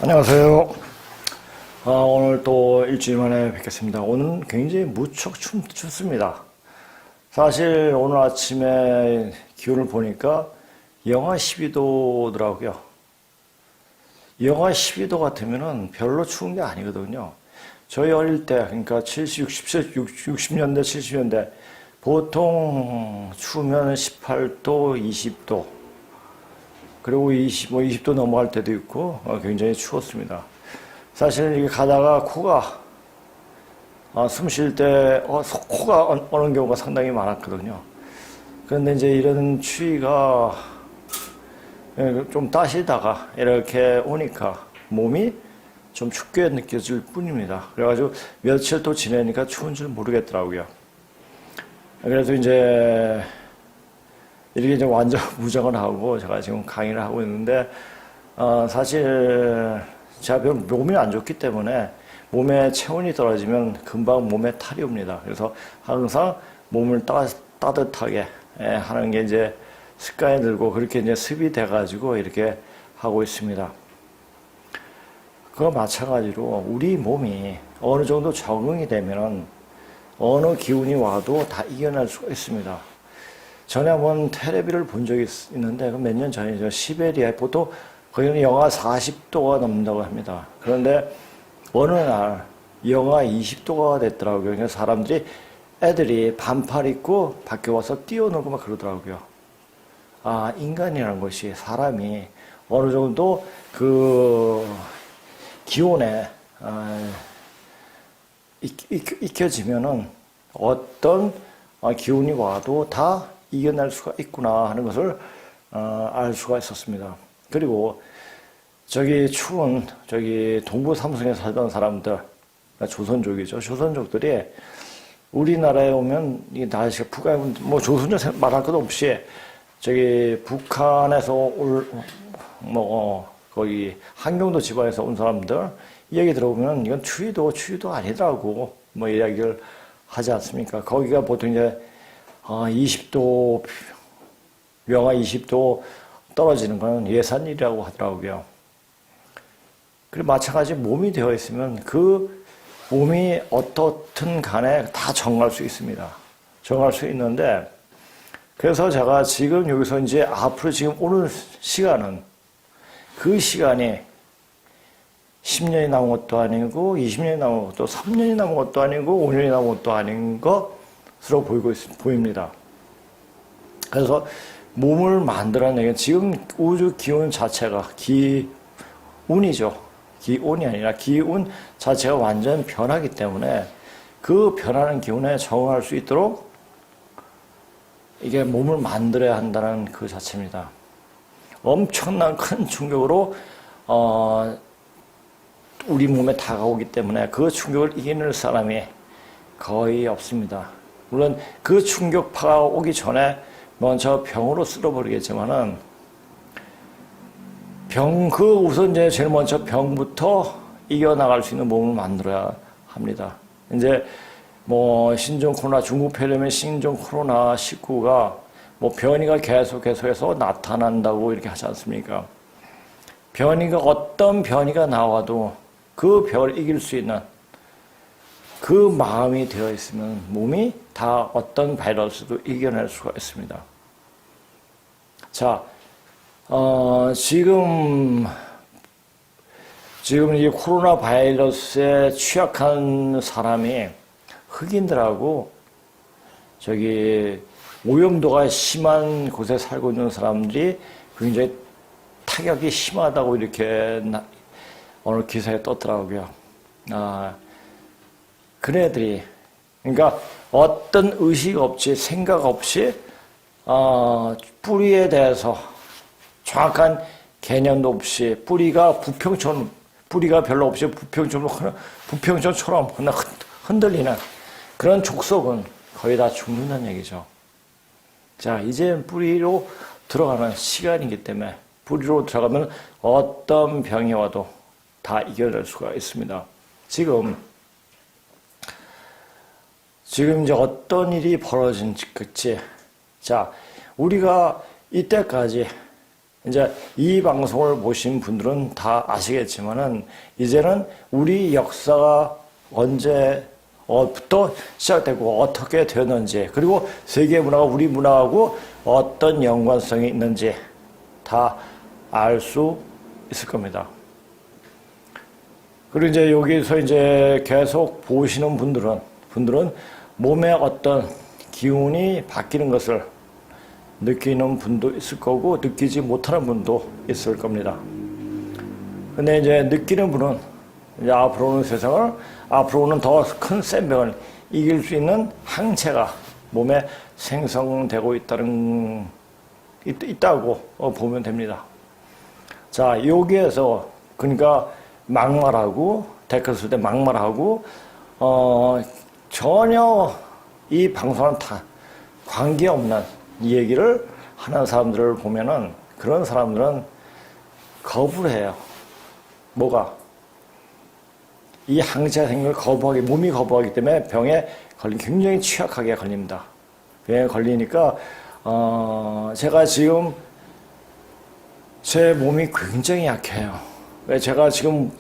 안녕하세요. 오늘 또 일주일 만에 뵙겠습니다. 오늘은 굉장히 무척 춥습니다. 사실 오늘 아침에 기온을 보니까 영하 12도더라고요. 영하 12도 같으면은 별로 추운 게 아니거든요. 저희 어릴 때, 그러니까 60년대, 70년대, 보통 추우면 18도, 20도, 그리고 20도 넘어갈 때도 있고, 굉장히 추웠습니다. 사실 이게 가다가 코가, 숨 쉴 때, 코가 어는 경우가 상당히 많았거든요. 그런데 이제 이런 추위가 좀 따시다가 이렇게 오니까 몸이 좀 춥게 느껴질 뿐입니다. 그래가지고 며칠 또 지내니까 추운 줄 모르겠더라고요. 그래서 이제 이렇게 이제 완전 무장을 하고 제가 지금 강의를 하고 있는데, 사실 제가 별 몸이 안 좋기 때문에 몸의 체온이 떨어지면 금방 몸에 탈이 옵니다. 그래서 항상 몸을 따뜻하게 하는 게 이제 습관이 들고 그렇게 이제 습이 돼가지고 이렇게 하고 있습니다. 그와 마찬가지로 우리 몸이 어느 정도 적응이 되면은 어느 기운이 와도 다 이겨낼 수가 있습니다. 전에 한번 텔레비를 본 적이 있는데 몇 년 전이죠. 시베리아에 보통 거기는 영하 40도가 넘는다고 합니다. 그런데 어느 날 영하 20도가 됐더라고요. 그래서 사람들이 애들이 반팔 입고 밖에 와서 뛰어놀고 막 그러더라고요. 인간이라는 것이 사람이 어느 정도 그 기온에 익혀지면은 어떤 기운이 와도 다 이겨낼 수가 있구나 하는 것을 알 수가 있었습니다. 그리고 추운 동부 삼성에 살던 사람들, 조선족이죠. 조선족들이 우리나라에 오면 이 날씨가 조선족 말할 것도 없이 북한에서 거기 한경도 지방에서 온 사람들 이야기 들어보면 이건 추위도 아니더라고 이야기를 하지 않습니까? 거기가 보통 이제 20도, 영하 20도 떨어지는 건 예산일이라고 하더라고요. 그리고 마찬가지 몸이 되어 있으면 그 몸이 어떻든 간에 다 정할 수 있습니다. 정할 수 있는데, 그래서 제가 지금 여기서 이제 앞으로 지금 오는 시간은 그 시간이 10년이 남은 것도 아니고 20년이 남은 것도 3년이 남은 것도 아니고 5년이 남은 것도 아닌 것으로 보입니다. 그래서 몸을 만들어내는 지금 우주 기온 자체가 기운이죠. 기온이 아니라 기운 자체가 완전 변하기 때문에 그 변하는 기운에 적응할 수 있도록 이게 몸을 만들어야 한다는 그 자체입니다. 엄청난 큰 충격으로 우리 몸에 다가오기 때문에 그 충격을 이겨낼 사람이 거의 없습니다. 물론 그 충격파가 오기 전에 먼저 병으로 쓸어버리겠지만은 우선 이제 제일 먼저 병부터 이겨나갈 수 있는 몸을 만들어야 합니다. 이제 신종 코로나, 중국 폐렴의 신종 코로나 19가 변이가 계속해서 나타난다고 이렇게 하지 않습니까? 어떤 변이가 나와도 그 병을 이길 수 있는 그 마음이 되어 있으면 몸이 다 어떤 바이러스도 이겨낼 수가 있습니다. 자, 지금 이 코로나 바이러스에 취약한 사람이 흑인들하고 오염도가 심한 곳에 살고 있는 사람들이 굉장히 타격이 심하다고 이렇게 오늘 기사에 떴더라고요. 그네들이, 그러니까 어떤 의식 없이, 생각 없이, 뿌리에 대해서 정확한 개념도 없이, 뿌리가 별로 없이 부평천처럼 흔들리는 그런 족속은 거의 다 죽는다는 얘기죠. 자, 이제 뿌리로 들어가는 시간이기 때문에 뿌리로 들어가면 어떤 병이 와도 다 이겨낼 수가 있습니다. 지금 이제 어떤 일이 벌어진지, 자, 우리가 이때까지 이제 이 방송을 보신 분들은 다 아시겠지만은 이제는 우리 역사가 언제부터 시작되고 어떻게 되었는지, 그리고 세계 문화가 우리 문화하고 어떤 연관성이 있는지 다 알 수 있을 겁니다. 그리고 이제 여기서 이제 계속 보시는 분들은 몸에 어떤 기운이 바뀌는 것을 느끼는 분도 있을 거고, 느끼지 못하는 분도 있을 겁니다. 근데 이제 느끼는 분은 이제 앞으로 오는 세상을, 앞으로 오는 더 큰 센 병을 이길 수 있는 항체가 몸에 생성되고 있다고 보면 됩니다. 자, 여기에서 그러니까 막말하고, 댓글 쓸 때 막말하고, 전혀 이 방송은 다 관계없는 이 얘기를 하는 사람들을 보면은, 그런 사람들은 거부를 해요. 뭐가? 이 항체가 생긴 걸 몸이 거부하기 때문에 병에 굉장히 취약하게 걸립니다. 병에 걸리니까, 제가 지금 제 몸이 굉장히 약해요. 왜 제가 지금,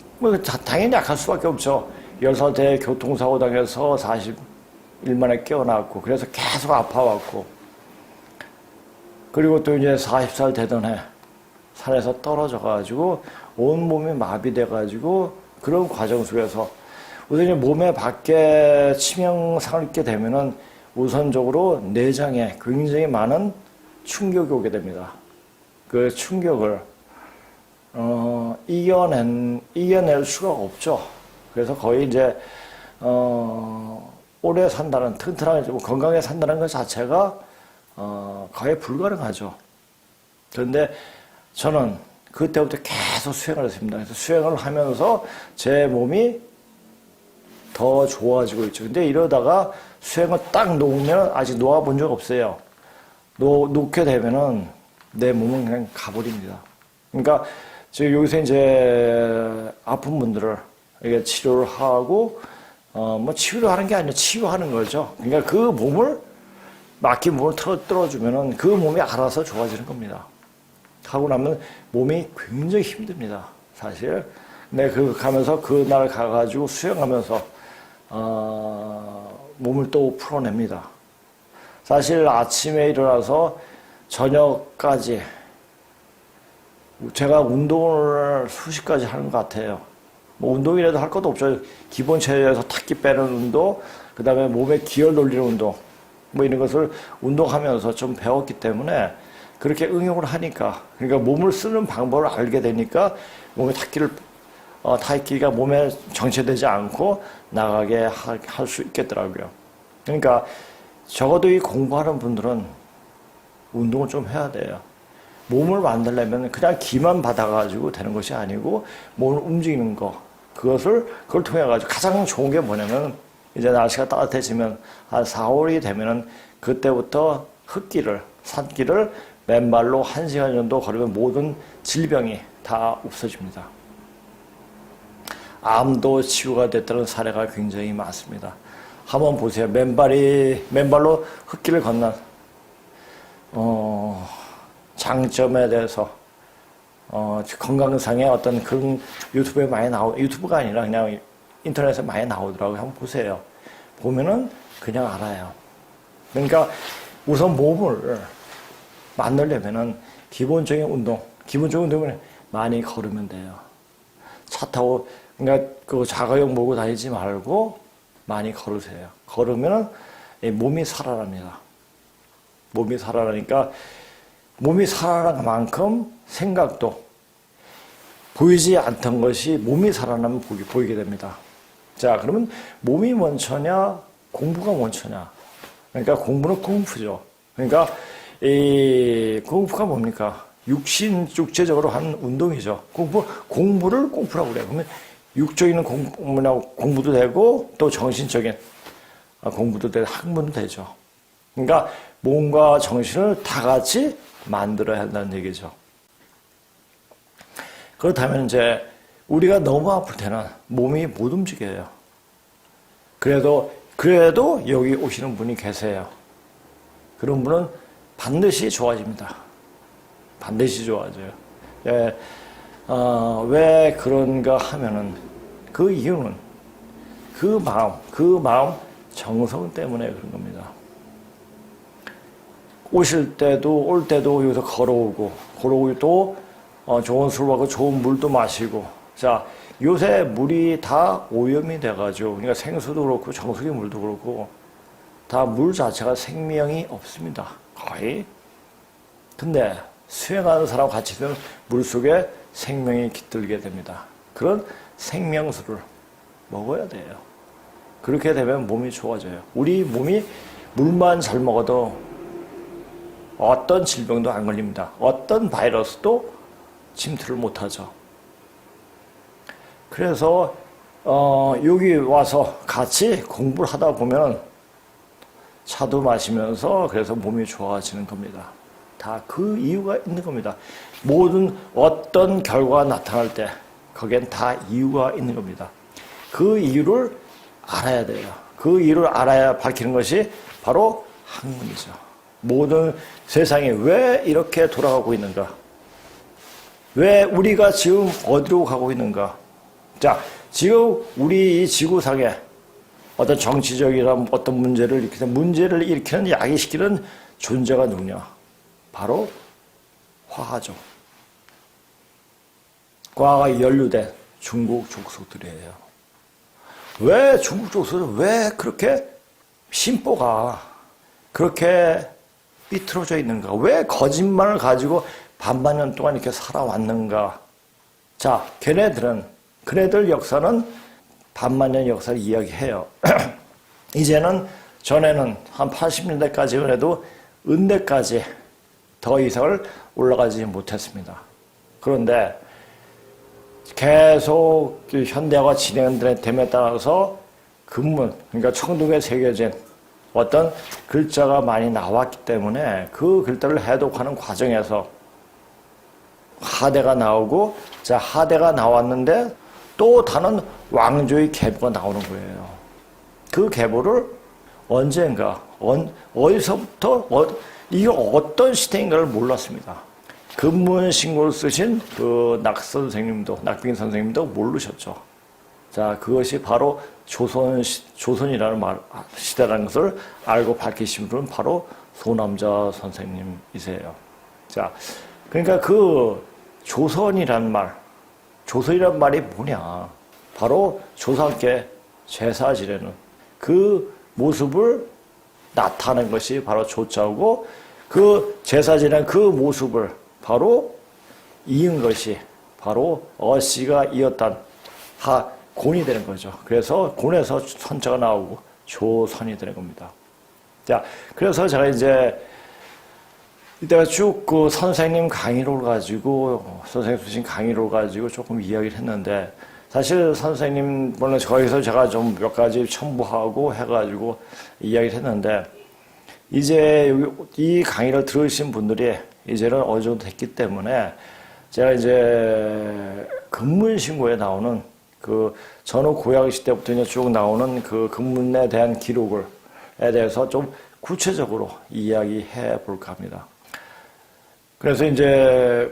당연히 약할 수밖에 없죠. 10살 때 교통사고 당해서 40일 만에 깨어났고, 그래서 계속 아파왔고, 그리고 또 이제 40살 되던 해, 산에서 떨어져가지고, 온몸이 마비돼가지고, 그런 과정 속에서, 우선 이제 몸에 밖에 치명상을 입게 되면은, 우선적으로 내장에 굉장히 많은 충격이 오게 됩니다. 그 충격을 이겨낼 수가 없죠. 그래서 거의 이제 오래 산다는, 튼튼하게 건강하게 산다는 것 자체가 거의 불가능하죠. 그런데 저는 그때부터 계속 수행을 했습니다. 그래서 수행을 하면서 제 몸이 더 좋아지고 있죠. 근데 이러다가 수행을 딱 놓으면, 아직 놓아본 적 없어요. 놓게 되면은 내 몸은 그냥 가버립니다. 그러니까 지금 여기서 이제 아픈 분들을 이게 치료를 하고, 뭐 치료를 하는 게 아니라 치유하는 거죠. 그러니까 그 몸을, 막힌 몸을 뚫어주면은 그 몸이 알아서 좋아지는 겁니다. 하고 나면 몸이 굉장히 힘듭니다, 사실. 근데 가면서 그날 가가지고 수영하면서, 몸을 또 풀어냅니다. 사실 아침에 일어나서 저녁까지 제가 운동을 수십 가지 하는 것 같아요. 뭐 운동이라도 할 것도 없죠. 기본 체력에서 탁기 빼는 운동, 그 다음에 몸에 기혈 돌리는 운동, 뭐 이런 것을 운동하면서 좀 배웠기 때문에 그렇게 응용을 하니까, 그러니까 몸을 쓰는 방법을 알게 되니까 몸에 탁기가 몸에 정체되지 않고 나가게 할 수 있겠더라고요. 그러니까 적어도 이 공부하는 분들은 운동을 좀 해야 돼요. 몸을 만들려면 그냥 기만 받아가지고 되는 것이 아니고, 몸을 움직이는 그걸 통해가지고 가장 좋은 게 뭐냐면, 이제 날씨가 따뜻해지면 한 4, 5월이 되면은 그때부터 산길을 맨발로 1시간 정도 걸으면 모든 질병이 다 없어집니다. 암도 치유가 됐다는 사례가 굉장히 많습니다. 한번 보세요. 맨발로 흙길을 건넌, 장점에 대해서, 건강상의 어떤 그런 유튜브가 아니라 그냥 인터넷에 많이 나오더라고요. 한번 보세요. 보면은 그냥 알아요. 그러니까 우선 몸을 만들려면은 기본적인 운동을 많이 걸으면 돼요. 차 타고, 그러니까 그 자가용 몰고 다니지 말고 많이 걸으세요. 걸으면은 몸이 살아납니다. 몸이 살아나니까, 몸이 살아난 만큼 생각도, 보이지 않던 것이 몸이 살아나면 보이게 됩니다. 자, 그러면 몸이 먼저냐, 공부가 먼저냐? 그러니까 공부는 쿵푸죠. 그러니까 이 쿵푸가 뭡니까? 육체적으로 하는 운동이죠. 공부를 쿵푸라고 그래요. 그러면 육적인 공부도 되고, 또 정신적인 공부도 되고, 학문도 되죠. 그러니까 몸과 정신을 다 같이 만들어야 한다는 얘기죠. 그렇다면 이제 우리가 너무 아플 때는 몸이 못 움직여요. 그래도 여기 오시는 분이 계세요. 그런 분은 반드시 좋아집니다. 반드시 좋아져요. 예, 왜 그런가 하면은 그 이유는 그 마음 정성 때문에 그런 겁니다. 오실 때도 올 때도 여기서 걸어오고 또 좋은 술 먹고 좋은 물도 마시고. 자, 요새 물이 다 오염이 돼가지고, 그러니까 생수도 그렇고 정수기 물도 그렇고 다 물 자체가 생명이 없습니다. 거의. 근데 수행하는 사람 같이 있으면 물속에 생명이 깃들게 됩니다. 그런 생명수를 먹어야 돼요. 그렇게 되면 몸이 좋아져요. 우리 몸이 물만 잘 먹어도 어떤 질병도 안 걸립니다. 어떤 바이러스도 침투를 못하죠. 그래서 여기 와서 같이 공부를 하다 보면 차도 마시면서 그래서 몸이 좋아지는 겁니다. 다 그 이유가 있는 겁니다. 모든 어떤 결과가 나타날 때 거기엔 다 이유가 있는 겁니다. 그 이유를 알아야 돼요. 그 이유를 알아야 밝히는 것이 바로 학문이죠. 모든 세상이 왜 이렇게 돌아가고 있는가? 왜 우리가 지금 어디로 가고 있는가? 자, 지금 우리 이 지구상에 어떤 정치적이나 어떤 문제를 일으키는 야기시키는 존재가 누구냐? 바로 화하죠. 과거에 연루된 중국 족속들이에요. 왜 중국 족속은 왜 그렇게 심보가 그렇게 삐뚤어져 있는가? 왜 거짓말을 가지고 반만 년 동안 이렇게 살아왔는가? 자, 그네들 역사는 반만 년 역사를 이야기해요. 전에는 한 80년대까지만 해도 은대까지 더 이상을 올라가지 못했습니다. 그런데 계속 현대화가 진행됨에 따라서 그러니까 청동에 새겨진 어떤 글자가 많이 나왔기 때문에 그 글자를 해독하는 과정에서 하대가 나오고, 자, 하대가 나왔는데 또 다른 왕조의 계보가 나오는 거예요. 그 계보를 언젠가, 어디서부터, 이게 어떤 시대인가를 몰랐습니다. 금문신고를 쓰신 그 낙빙 선생님도 모르셨죠. 자, 그것이 바로 조선이라는 시대라는 것을 알고 밝히신 분은 바로 소남자 선생님이세요. 자, 그러니까 그 조선이란 말이 뭐냐? 바로 조상께 제사 지내는 그 모습을 나타낸 것이 바로 조자고, 그 제사 지낸 그 모습을 바로 이은 것이 바로 어씨가 이었단 곤이 되는 거죠. 그래서 곤에서 선자가 나오고 조선이 되는 겁니다. 자, 그래서 제가 이때가 쭉 그 선생님 수신 강의를 가지고 조금 이야기를 했는데, 사실 선생님, 물론 거기서 제가 좀 몇 가지 첨부하고 해가지고 이야기를 했는데, 이제 이 강의를 들으신 분들이 이제는 어느 정도 됐기 때문에 제가 금문신고에 나오는 그 전후 고양시 때부터 이제 쭉 나오는 그 금문에 대한 기록에 대해서 좀 구체적으로 이야기해 볼까 합니다. 그래서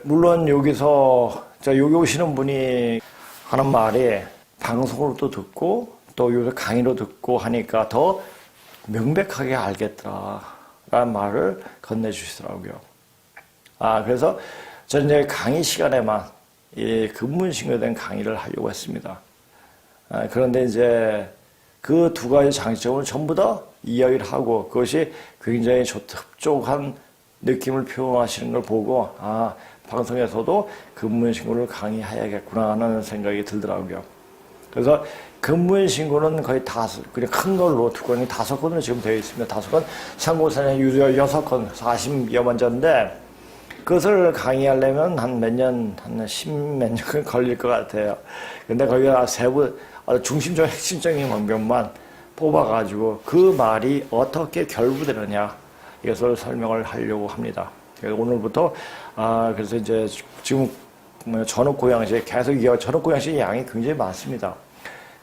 물론 여기서 여기 오시는 분이 하는 말이 방송으로도 듣고 또 요새 강의로 듣고 하니까 더 명백하게 알겠더라라는 말을 건네주시더라고요. 그래서 저는 강의 시간에만 이 금문신고에 대한 강의를 하려고 했습니다. 그런데 그 두 가지 장점을 전부 다 이야기를 하고 그것이 굉장히 흡족한 느낌을 표현하시는 걸 보고 방송에서도 금문신고를 강의해야겠구나 하는 생각이 들더라고요. 그래서 금문신고는 거의 그냥 큰 걸로 두 건이 5건으로 지금 되어 있습니다. 5건, 상고사는 6건, 40여만 자인데 그것을 강의하려면 한 10몇 년 걸릴 것 같아요. 근데 거기가 중심적 핵심적인 방법만 뽑아가지고 그 말이 어떻게 결부되느냐, 이것을 설명을 하려고 합니다. 그래서 오늘부터, 그래서 지금 전업고양시 계속 전업고양시 양이 굉장히 많습니다.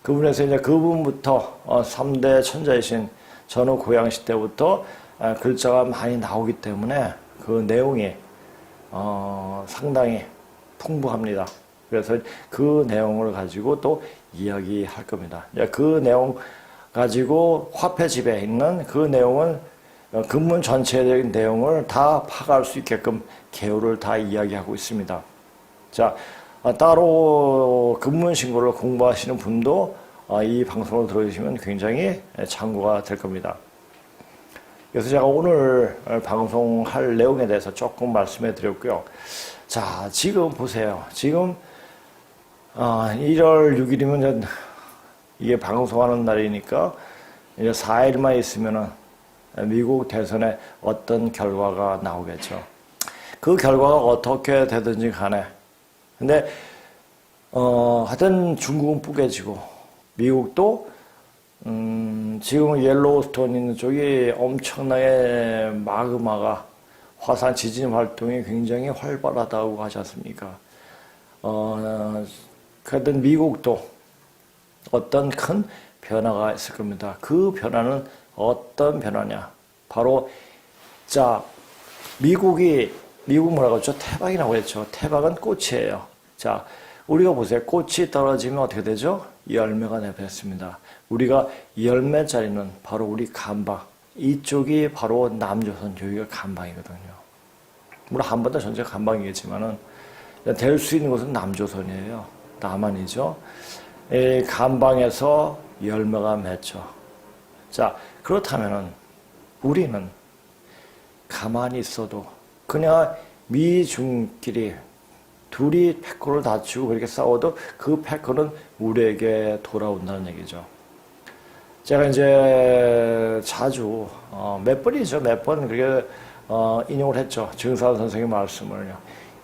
그분에서 그분부터 3대 천자이신 전업고양시 때부터 글자가 많이 나오기 때문에 그 내용이 상당히 풍부합니다. 그래서 그 내용을 가지고 또 이야기할 겁니다. 그 내용 가지고 화폐집에 있는 그 내용은 금문 전체의 내용을 다 파악할 수 있게끔 개요를 다 이야기하고 있습니다. 자, 따로 금문신고를 공부하시는 분도 이 방송을 들어주시면 굉장히 참고가 될 겁니다. 그래서 제가 오늘 방송할 내용에 대해서 조금 말씀해 드렸고요. 자, 지금 보세요. 지금 1월 6일이면 이게 방송하는 날이니까 이제 4일만 있으면은 미국 대선에 어떤 결과가 나오겠죠. 그 결과가 어떻게 되든지 간에. 근데, 하여튼 중국은 뿌개지고, 미국도, 지금 옐로우스톤 있는 쪽이 엄청나게 마그마가 화산 지진 활동이 굉장히 활발하다고 하지 않습니까? 하여튼 미국도 어떤 큰 변화가 있을 겁니다. 그 변화는 어떤 변화냐? 바로, 자, 미국 뭐라고 했죠? 태박이라고 했죠. 태박은 꽃이에요. 자, 우리가 보세요. 꽃이 떨어지면 어떻게 되죠? 열매가 내뱉습니다. 우리가 열매자리는 바로 우리 간방. 이쪽이 바로 남조선, 여기가 간방이거든요. 물론 한반도 전체가 간방이겠지만은, 될 수 있는 곳은 남조선이에요. 남한이죠. 간방에서 열매가 맺죠. 자, 그렇다면은 우리는 가만히 있어도 그냥 미중끼리 둘이 패권을 다투고 그렇게 싸워도 그 패권은 우리에게 돌아온다는 얘기죠. 제가 이제 자주 몇 번이죠. 몇 번 그렇게 인용을 했죠. 증산 선생의 말씀을요.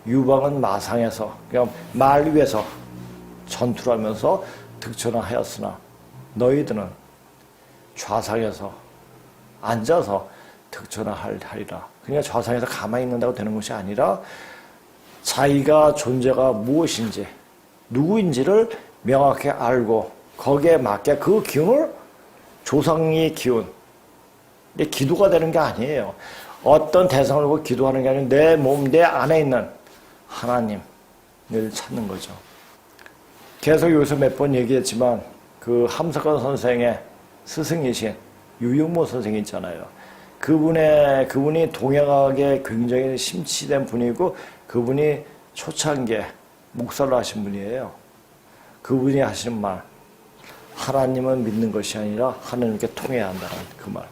유방은 마상에서 그냥 말 위에서 전투를 하면서 득천을 하였으나 너희들은 좌상에서 앉아서 득천을 하리라. 그러니까 좌상에서 가만히 있는다고 되는 것이 아니라 자기가 존재가 무엇인지 누구인지를 명확히 알고 거기에 맞게 그 기운을 조상의 기운 기도가 되는 게 아니에요. 어떤 대상을 보고 기도하는 게 아니라 내 몸, 내 안에 있는 하나님을 찾는 거죠. 계속 여기서 몇 번 얘기했지만 그 함석헌 선생의 스승이신 유영모 선생이 있잖아요. 그분이 동양학에 굉장히 심취된 분이고 그분이 초창기에 목사를 하신 분이에요. 그분이 하시는 말, 하나님은 믿는 것이 아니라 하나님께 통해야 한다는 그 말.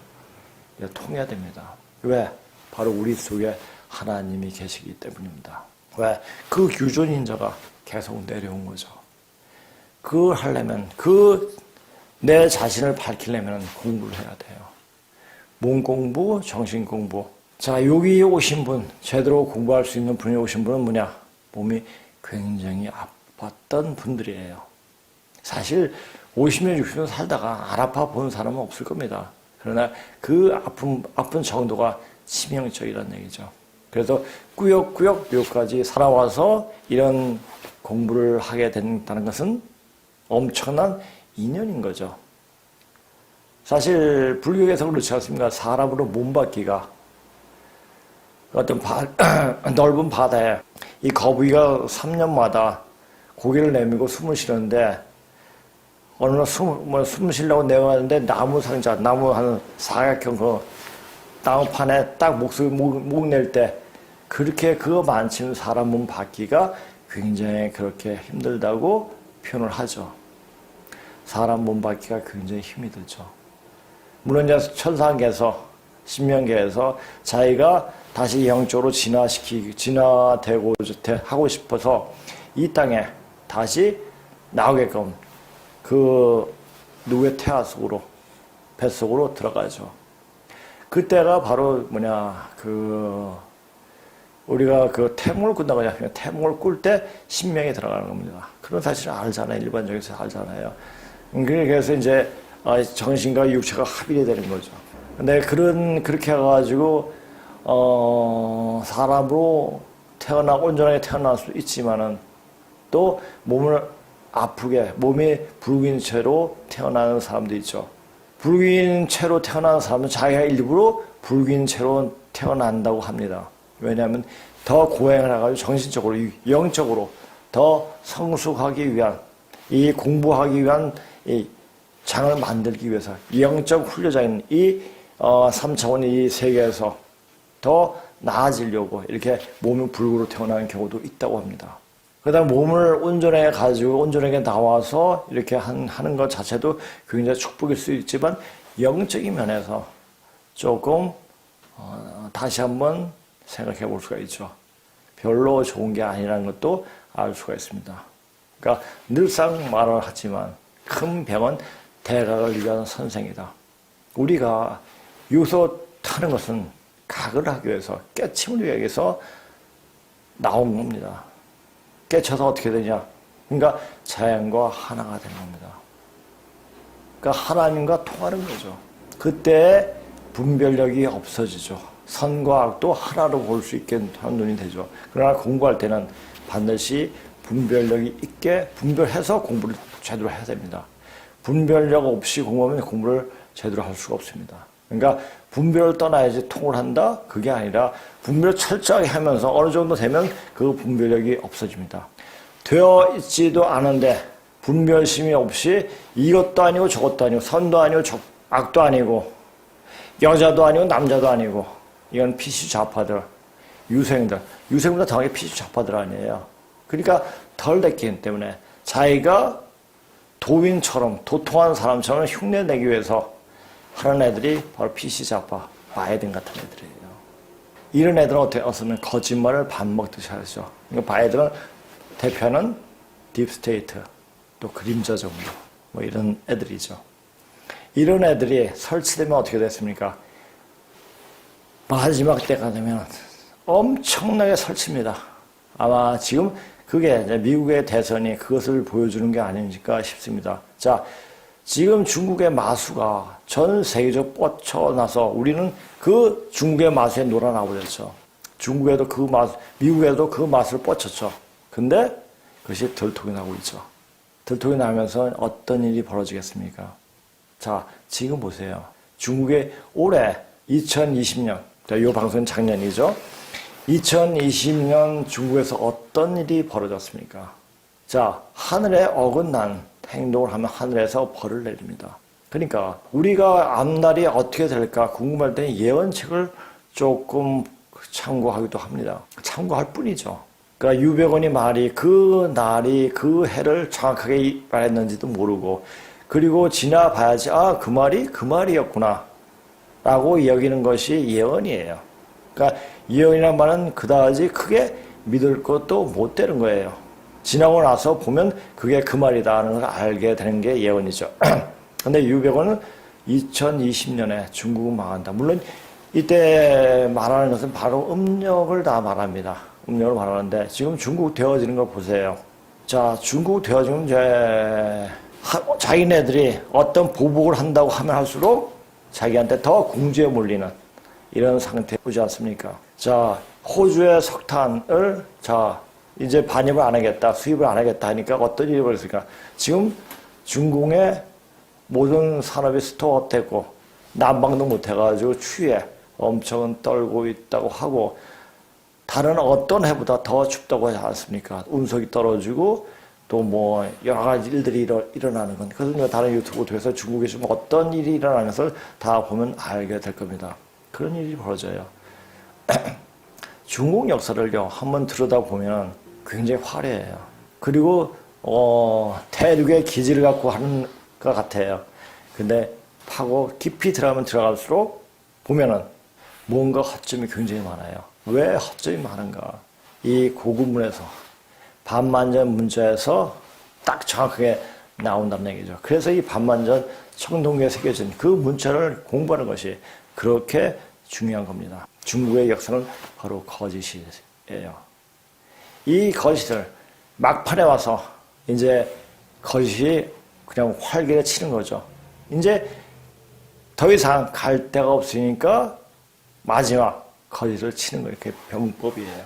통해야 됩니다. 왜? 바로 우리 속에 하나님이 계시기 때문입니다. 왜? 그 유존인자가 계속 내려온 거죠. 그걸 하려면, 내 자신을 밝히려면 공부를 해야 돼요. 몸 공부, 정신 공부. 자, 여기 오신 분, 제대로 공부할 수 있는 분이 오신 분은 뭐냐? 몸이 굉장히 아팠던 분들이에요. 사실 50년, 60년 살다가 안 아파 본 사람은 없을 겁니다. 그러나 그 아픈 정도가 치명적이라는 얘기죠. 그래서 꾸역꾸역 여기까지 살아와서 이런 공부를 하게 된다는 것은 엄청난 인연인 거죠. 사실 불교에서 그렇지 않습니까? 사람으로 몸받기가 어떤 넓은 바다에 이 거북이가 3년마다 고개를 내밀고 숨을 쉬는데 어느 날 숨 쉬려고 내려왔는데 나무 상자, 나무 한 사각형 그 나무판에 딱 목 낼 때 그렇게 그거 많지는 사람 몸 받기가 굉장히 그렇게 힘들다고 표현을 하죠. 사람 몸 받기가 굉장히 힘이 들죠. 물론 이제 천상계에서 신명계에서 자기가 다시 영적으로 진화되고 하고 싶어서 이 땅에 다시 나오게끔 그 누구의 태아 속으로 뱃속으로 들어가죠. 그때가 바로 우리가 그 태몽을 꾼다고 하잖아요. 태몽을 꿀 때 신명이 들어가는 겁니다. 그런 사실을 알잖아요. 일반적으로 알잖아요. 그래서 이제 정신과 육체가 합일이 되는 거죠. 근데 그렇게 해가지고 사람으로 온전하게 태어날 수 있지만은 또 몸을 아프게 몸이 붉은 채로 태어나는 사람도 있죠. 붉은 채로 태어나는 사람은 자기가 일부러 붉은 채로 태어난다고 합니다. 왜냐하면 더 고행을 해가지고 정신적으로, 영적으로 더 성숙하기 위한, 이 공부하기 위한 이 장을 만들기 위해서 영적 훈련자인 이 3차원 이 세계에서 더 나아지려고 이렇게 몸이 불구로 태어나는 경우도 있다고 합니다. 그다음 몸을 온전하게 가지고 온전하게 나와서 이렇게 하는 것 자체도 굉장히 축복일 수 있지만 영적인 면에서 조금 다시 한번 생각해 볼 수가 있죠. 별로 좋은 게 아니라는 것도 알 수가 있습니다. 그러니까 늘상 말을 하지만 큰 병은 대각을 위한 선생이다. 우리가 여기서 타는 것은 각을 하기 위해서, 깨침을 위해서 나온 겁니다. 깨쳐서 어떻게 되냐? 그러니까 자연과 하나가 되는 겁니다. 그러니까 하나님과 통하는 거죠. 그때 분별력이 없어지죠. 선과 악도 하나로 볼 수 있게 하는 눈이 되죠. 그러나 공부할 때는 반드시 분별력이 있게 분별해서 공부를 제대로 해야 됩니다. 분별력 없이 공부하면 공부를 제대로 할 수가 없습니다. 그러니까 분별을 떠나야지 통을 한다? 그게 아니라 분별을 철저하게 하면서 어느 정도 되면 그 분별력이 없어집니다. 되어 있지도 않은데 분별심이 없이 이것도 아니고 저것도 아니고 선도 아니고 악도 아니고 여자도 아니고 남자도 아니고 이건 PC 좌파들, 유생들 당연히 PC 좌파들 아니에요. 그러니까 덜 됐기 때문에 자기가 도인처럼 도통한 사람처럼 흉내내기 위해서 하는 애들이 바로 PC 좌파, 바이든 같은 애들이에요. 이런 애들은 어떻게 거짓말을 밥 먹듯이 하죠. 그러니까 바이든은 대표는 딥스테이트, 또 그림자 정부, 뭐 이런 애들이죠. 이런 애들이 설치되면 어떻게 됐습니까? 마지막 때가 되면 엄청나게 설칩니다. 아마 지금 그게 미국의 대선이 그것을 보여주는 게 아닐까 싶습니다. 자, 지금 중국의 마수가 전 세계적으로 뻗쳐나서 우리는 그 중국의 마수에 놀아나버렸죠. 중국에도 그 마수, 미국에도 그 마수를 뻗쳤죠. 근데 그것이 들통이 나고 있죠. 들통이 나면서 어떤 일이 벌어지겠습니까? 자, 지금 보세요. 중국의 올해 2020년, 이 방송은 작년이죠. 2020년 중국에서 어떤 일이 벌어졌습니까? 자, 하늘에 어긋난 행동을 하면 하늘에서 벌을 내립니다. 그러니까 우리가 앞날이 어떻게 될까 궁금할 때는 예언책을 조금 참고하기도 합니다. 참고할 뿐이죠. 그러니까 유배원이 말이 그 날이 그 해를 정확하게 말했는지도 모르고 그리고 지나봐야지 그 말이 그 말이었구나 라고 여기는 것이 예언이에요. 그러니까 예언이란 말은 그다지 크게 믿을 것도 못 되는 거예요. 지나고 나서 보면 그게 그 말이다 하는 걸 알게 되는 게 예언이죠. 근데 유배원은 2020년에 중국은 망한다. 물론 이때 말하는 것은 바로 음력을 다 말합니다. 음력을 말하는데 지금 중국 되어지는 걸 보세요. 자, 중국 되어지면 이제 자기네들이 어떤 보복을 한다고 하면 할수록 자기한테 더 궁지에 몰리는 이런 상태 보지 않습니까? 자, 호주의 석탄을 이제 반입을 안 하겠다, 수입을 안 하겠다 하니까 어떤 일이 벌어졌을까? 지금 중국의 모든 산업이 스톱되고 난방도 못 해가지고 추위에 엄청 떨고 있다고 하고 다른 어떤 해보다 더 춥다고 하지 않습니까? 운석이 떨어지고 또 뭐 여러 가지 일들이 일어나는 건 그래서 다른 유튜브 통해서 중국에 지금 어떤 일이 일어나는 것을 다 보면 알게 될 겁니다. 그런 일이 벌어져요. 중국 역사를요 한번 들여다보면 굉장히 화려해요. 그리고 대륙의 기질을 갖고 하는 것 같아요. 근데 파고 깊이 들어가면 들어갈수록 보면은 뭔가 허점이 굉장히 많아요. 왜 허점이 많은가? 이 고급문에서 반만전 문자에서 딱 정확하게 나온다는 얘기죠. 그래서 이 반만전 청동기에 새겨진 그 문자를 공부하는 것이 그렇게 중요한 겁니다. 중국의 역사는 바로 거짓이에요. 이 거짓을 막판에 와서 이제 거짓이 그냥 활개를 치는 거죠. 이제 더 이상 갈 데가 없으니까 마지막 거짓을 치는 거예요. 그게 병법이에요.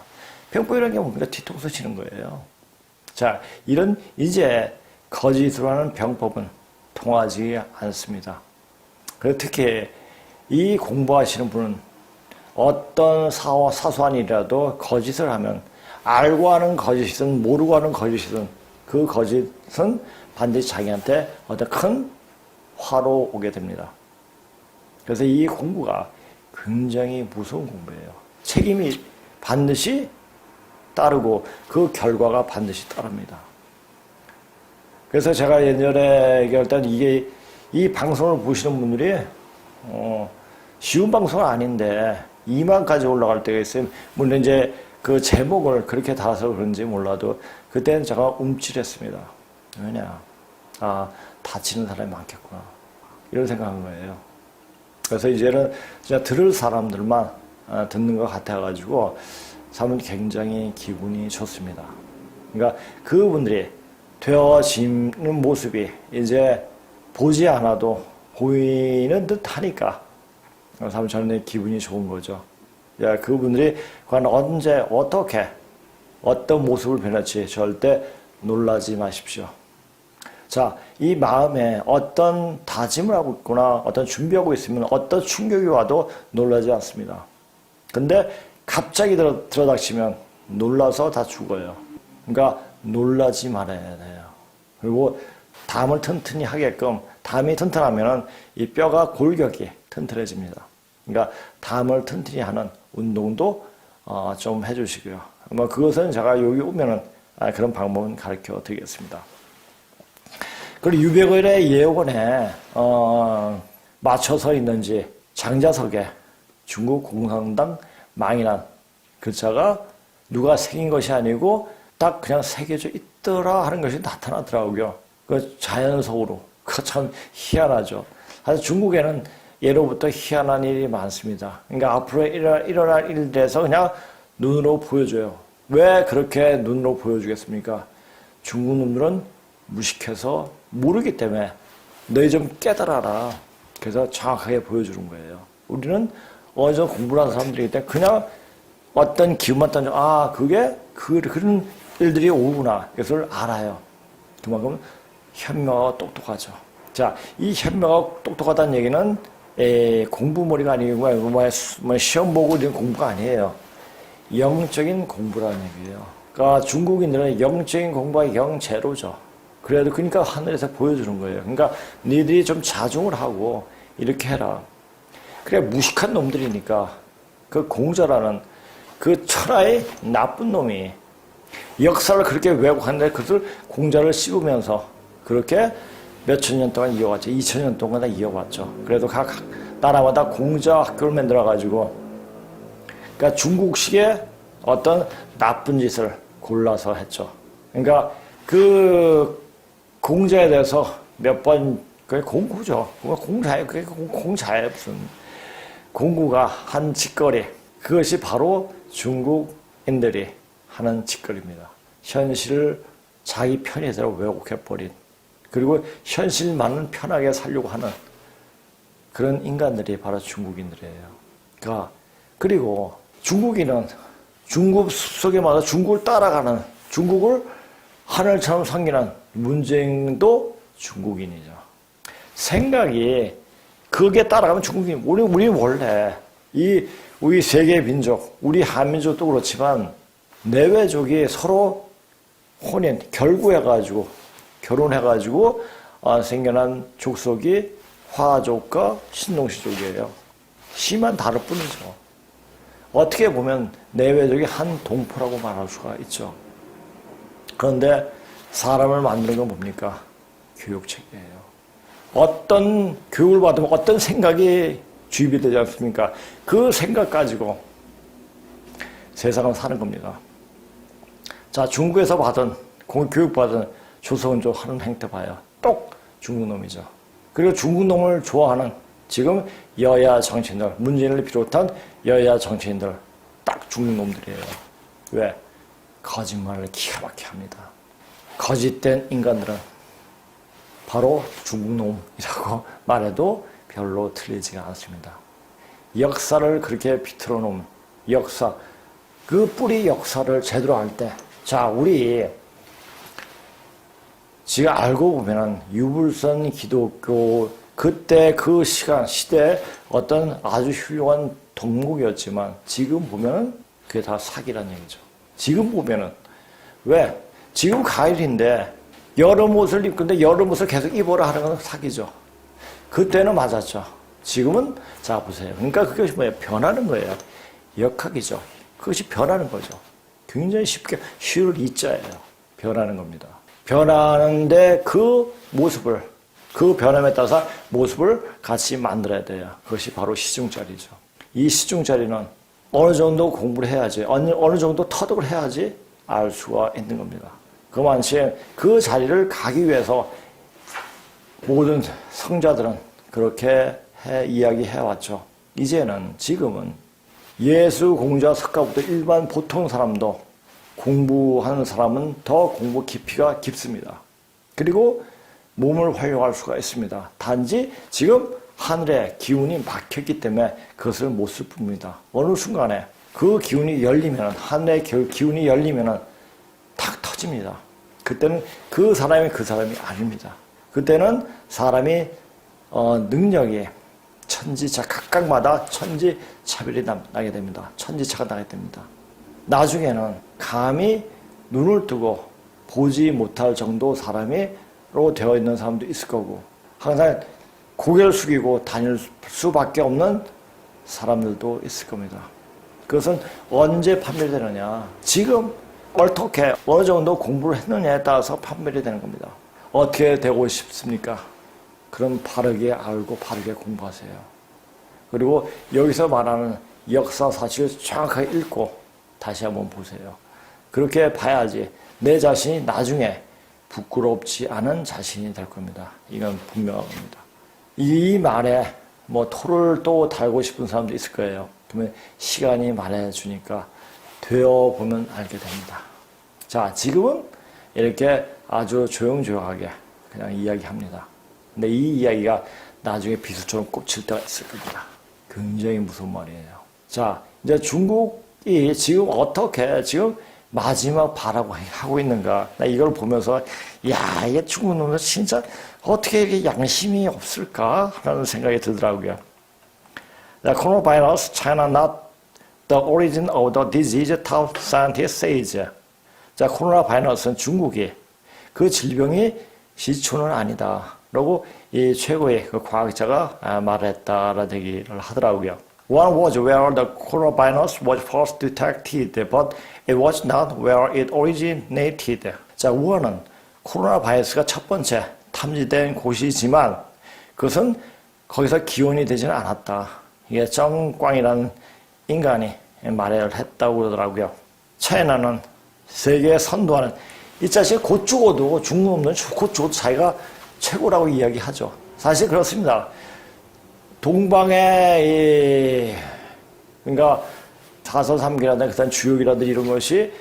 병법이라는 게 뭡니까? 뒤통수 치는 거예요. 자, 이런 이제 거짓으로 하는 병법은 통하지 않습니다. 그리고 특히 이 공부하시는 분은 어떤 사소한 일이라도 거짓을 하면 알고 하는 거짓이든 모르고 하는 거짓이든 그 거짓은 반드시 자기한테 어떤 큰 화로 오게 됩니다. 그래서 이 공부가 굉장히 무서운 공부예요. 책임이 반드시 따르고 그 결과가 반드시 따릅니다. 그래서 제가 예전에 얘기할 때 이게 이 방송을 보시는 분들이 쉬운 방송은 아닌데 2만까지 올라갈 때가 있어요. 물론 이제 그 제목을 그렇게 달아서 그런지 몰라도 그때는 제가 움찔했습니다. 왜냐? 다치는 사람이 많겠구나. 이런 생각한 거예요. 그래서 이제는 진짜 들을 사람들만 듣는 것 같아가지고 참 굉장히 기분이 좋습니다. 그러니까 그분들이 되어지는 모습이 이제 보지 않아도 보이는 듯 하니까 참 저는 기분이 좋은 거죠. 그분들이 과연 언제 어떻게 어떤 모습을 변할지 절대 놀라지 마십시오. 자, 이 마음에 어떤 다짐을 하고 있거나 어떤 준비하고 있으면 어떤 충격이 와도 놀라지 않습니다. 근데 갑자기 들어닥치면 놀라서 다 죽어요. 그러니까 놀라지 말아야 돼요. 그리고 담을 튼튼히 하게끔, 담이 튼튼하면 이 뼈가 골격이 튼튼해집니다. 그러니까 담을 튼튼히 하는 운동도 좀 해주시고요. 그것은 제가 여기 오면은 그런 방법은 가르쳐 드리겠습니다. 그리고 유백열의 예언에 맞춰서 있는지 장자석에 중국 공산당 망이란 글자가 누가 새긴 것이 아니고 딱 그냥 새겨져 있더라 하는 것이 나타나더라고요. 그 자연석으로. 그거 참 희한하죠. 사실 중국에는 예로부터 희한한 일이 많습니다. 그러니까 앞으로 일어날 일들에서 그냥 눈으로 보여줘요. 왜 그렇게 눈으로 보여주겠습니까? 중국 놈들은 무식해서 모르기 때문에 너희 좀 깨달아라. 그래서 정확하게 보여주는 거예요. 우리는 어느 정도 공부를 하는 사람들이기 때문에 그냥 어떤 기운만 던져, 그게 그런 일들이 오구나. 이것을 알아요. 그만큼 현명하고 똑똑하죠. 자, 이 현명하고 똑똑하다는 얘기는 공부머리가 아니고 시험 보고 이런 공부가 아니에요. 영적인 공부라는 얘기예요. 그러니까 중국인들은 영적인 공부가 영제로죠. 그러니까 하늘에서 보여주는 거예요. 그러니까 니들이 좀 자중을 하고 이렇게 해라. 그래 무식한 놈들이니까 그 공자라는 그 천하의 나쁜 놈이 역사를 그렇게 왜곡하는데 그것을 공자를 씹으면서 그렇게 몇천 년 동안 이어왔죠. 2000년 동안 다 이어왔죠. 그래도 각 나라마다 공자 학교를 만들어가지고 그러니까 중국식의 어떤 나쁜 짓을 골라서 했죠. 그러니까 그 공자에 대해서 몇 번 그게 공구죠. 그게 공자예요. 무슨 공구가 한 짓거리 그것이 바로 중국인들이 하는 짓거리입니다. 현실을 자기 편의대로 왜곡해버린 그리고 현실만은 편하게 살려고 하는 그런 인간들이 바로 중국인들이에요. 그리고 중국인은 중국 속에 맞아 중국을 따라가는 중국을 하늘처럼 섬기는 문재인도 중국인이죠. 생각이 그게 따라가면 중국인. 우리 원래 우리 세계 민족, 우리 한민족도 그렇지만 내외족이 서로 결혼해가지고 생겨난 족속이 화족과 신동시족이에요. 시만 다를 뿐이죠. 어떻게 보면 내외족이 한 동포라고 말할 수가 있죠. 그런데 사람을 만드는 건 뭡니까? 교육체계예요. 어떤 교육을 받으면 어떤 생각이 주입이 되지 않습니까? 그 생각 가지고 세상을 사는 겁니다. 자, 중국에서 교육받은 조선족 하는 행태 봐요. 똑 중국 놈이죠. 그리고 중국 놈을 좋아하는 지금 여야 정치인들, 문재인을 비롯한 여야 정치인들 딱 중국 놈들이에요. 왜? 거짓말을 기가 막히게 합니다. 거짓된 인간들은 바로 중국 놈이라고 말해도 별로 틀리지가 않습니다. 역사를 그렇게 비틀어 놓은 역사, 그 뿌리 역사를 제대로 알 때, 자, 우리 지금 알고 보면은 유불선 기독교 그때 그 시대에 어떤 아주 훌륭한 덕목이었지만 지금 보면은 그게 다 사기란 얘기죠. 지금 보면은 왜? 지금 가을인데 여름 옷을 입는데 여름 옷을 계속 입어라 하는 건 사기죠. 그때는 맞았죠. 지금은 자 보세요. 그러니까 그것이 뭐예요? 변하는 거예요. 역학이죠. 그것이 변하는 거죠. 굉장히 쉽게 쉬울 이자예요. 변하는 겁니다. 변하는데 그 모습을 그 변함에 따라서 모습을 같이 만들어야 돼요. 그것이 바로 시중자리죠. 이 시중자리는 어느 정도 공부를 해야지 어느 정도 터득을 해야지 알 수가 있는 겁니다. 그만치 그 자리를 가기 위해서 모든 성자들은 그렇게 이야기해왔죠. 이제는 지금은 예수 공자 석가부터 일반 보통 사람도 공부하는 사람은 더 공부 깊이가 깊습니다. 그리고 몸을 활용할 수가 있습니다. 단지 지금 하늘에 기운이 막혔기 때문에 그것을 못 쓸 뿐입니다. 어느 순간에 그 기운이 열리면 하늘의 기운이 열리면 탁 터집니다. 그때는 그 사람이 아닙니다. 그때는 사람이 능력이 각각마다 천지차별이 나게 됩니다. 천지차가 나게 됩니다. 나중에는 감히 눈을 뜨고 보지 못할 정도 사람으로 되어 있는 사람도 있을 거고 항상 고개를 숙이고 다닐 수밖에 없는 사람들도 있을 겁니다. 그것은 언제 판별되느냐? 지금 어떻게 어느 정도 공부를 했느냐에 따라서 판별이 되는 겁니다. 어떻게 되고 싶습니까? 그럼 바르게 알고 바르게 공부하세요. 그리고 여기서 말하는 역사 사실을 정확하게 읽고 다시 한번 보세요. 그렇게 봐야지 내 자신이 나중에 부끄럽지 않은 자신이 될 겁니다. 이건 분명한 겁니다. 이 말에 토를 또 달고 싶은 사람도 있을 거예요. 그러면 시간이 말해주니까 되어보면 알게 됩니다. 자, 지금은 이렇게 아주 조용조용하게 그냥 이야기합니다. 근데 이 이야기가 나중에 비수처럼 꽂힐 때가 있을 겁니다. 굉장히 무서운 말이에요. 자, 이제 중국이 지금 어떻게 지금 마지막 바라고 하고 있는가. 나 이걸 보면서 야, 이게 중국 놈들 진짜 어떻게 이렇게 양심이 없을까? 라는 생각이 들더라고요. The coronavirus, China not the origin of the disease, top scientist says. 자, 코로나 바이러스는 중국이 그 질병이 시초는 아니다. 라고 이 최고의 그 과학자가 말했다라는 얘기를 하더라고요. One was where the coronavirus was first detected, but it was not where it originated. 자, 우한은 코로나 바이러스가 첫 번째 탐지된 곳이지만 그것은 거기서 기원이 되지는 않았다. 이게 정광이라는 인간이 말을 했다고 그러더라고요. 차이나는 세계에 선도하는 이 자식이 곧 죽어도 중국 없는 곧 죽어도 자기가 최고라고 이야기하죠. 사실 그렇습니다. 동방의 그러니까 다서삼기라든가 그다음 주역이라든지 이런 것이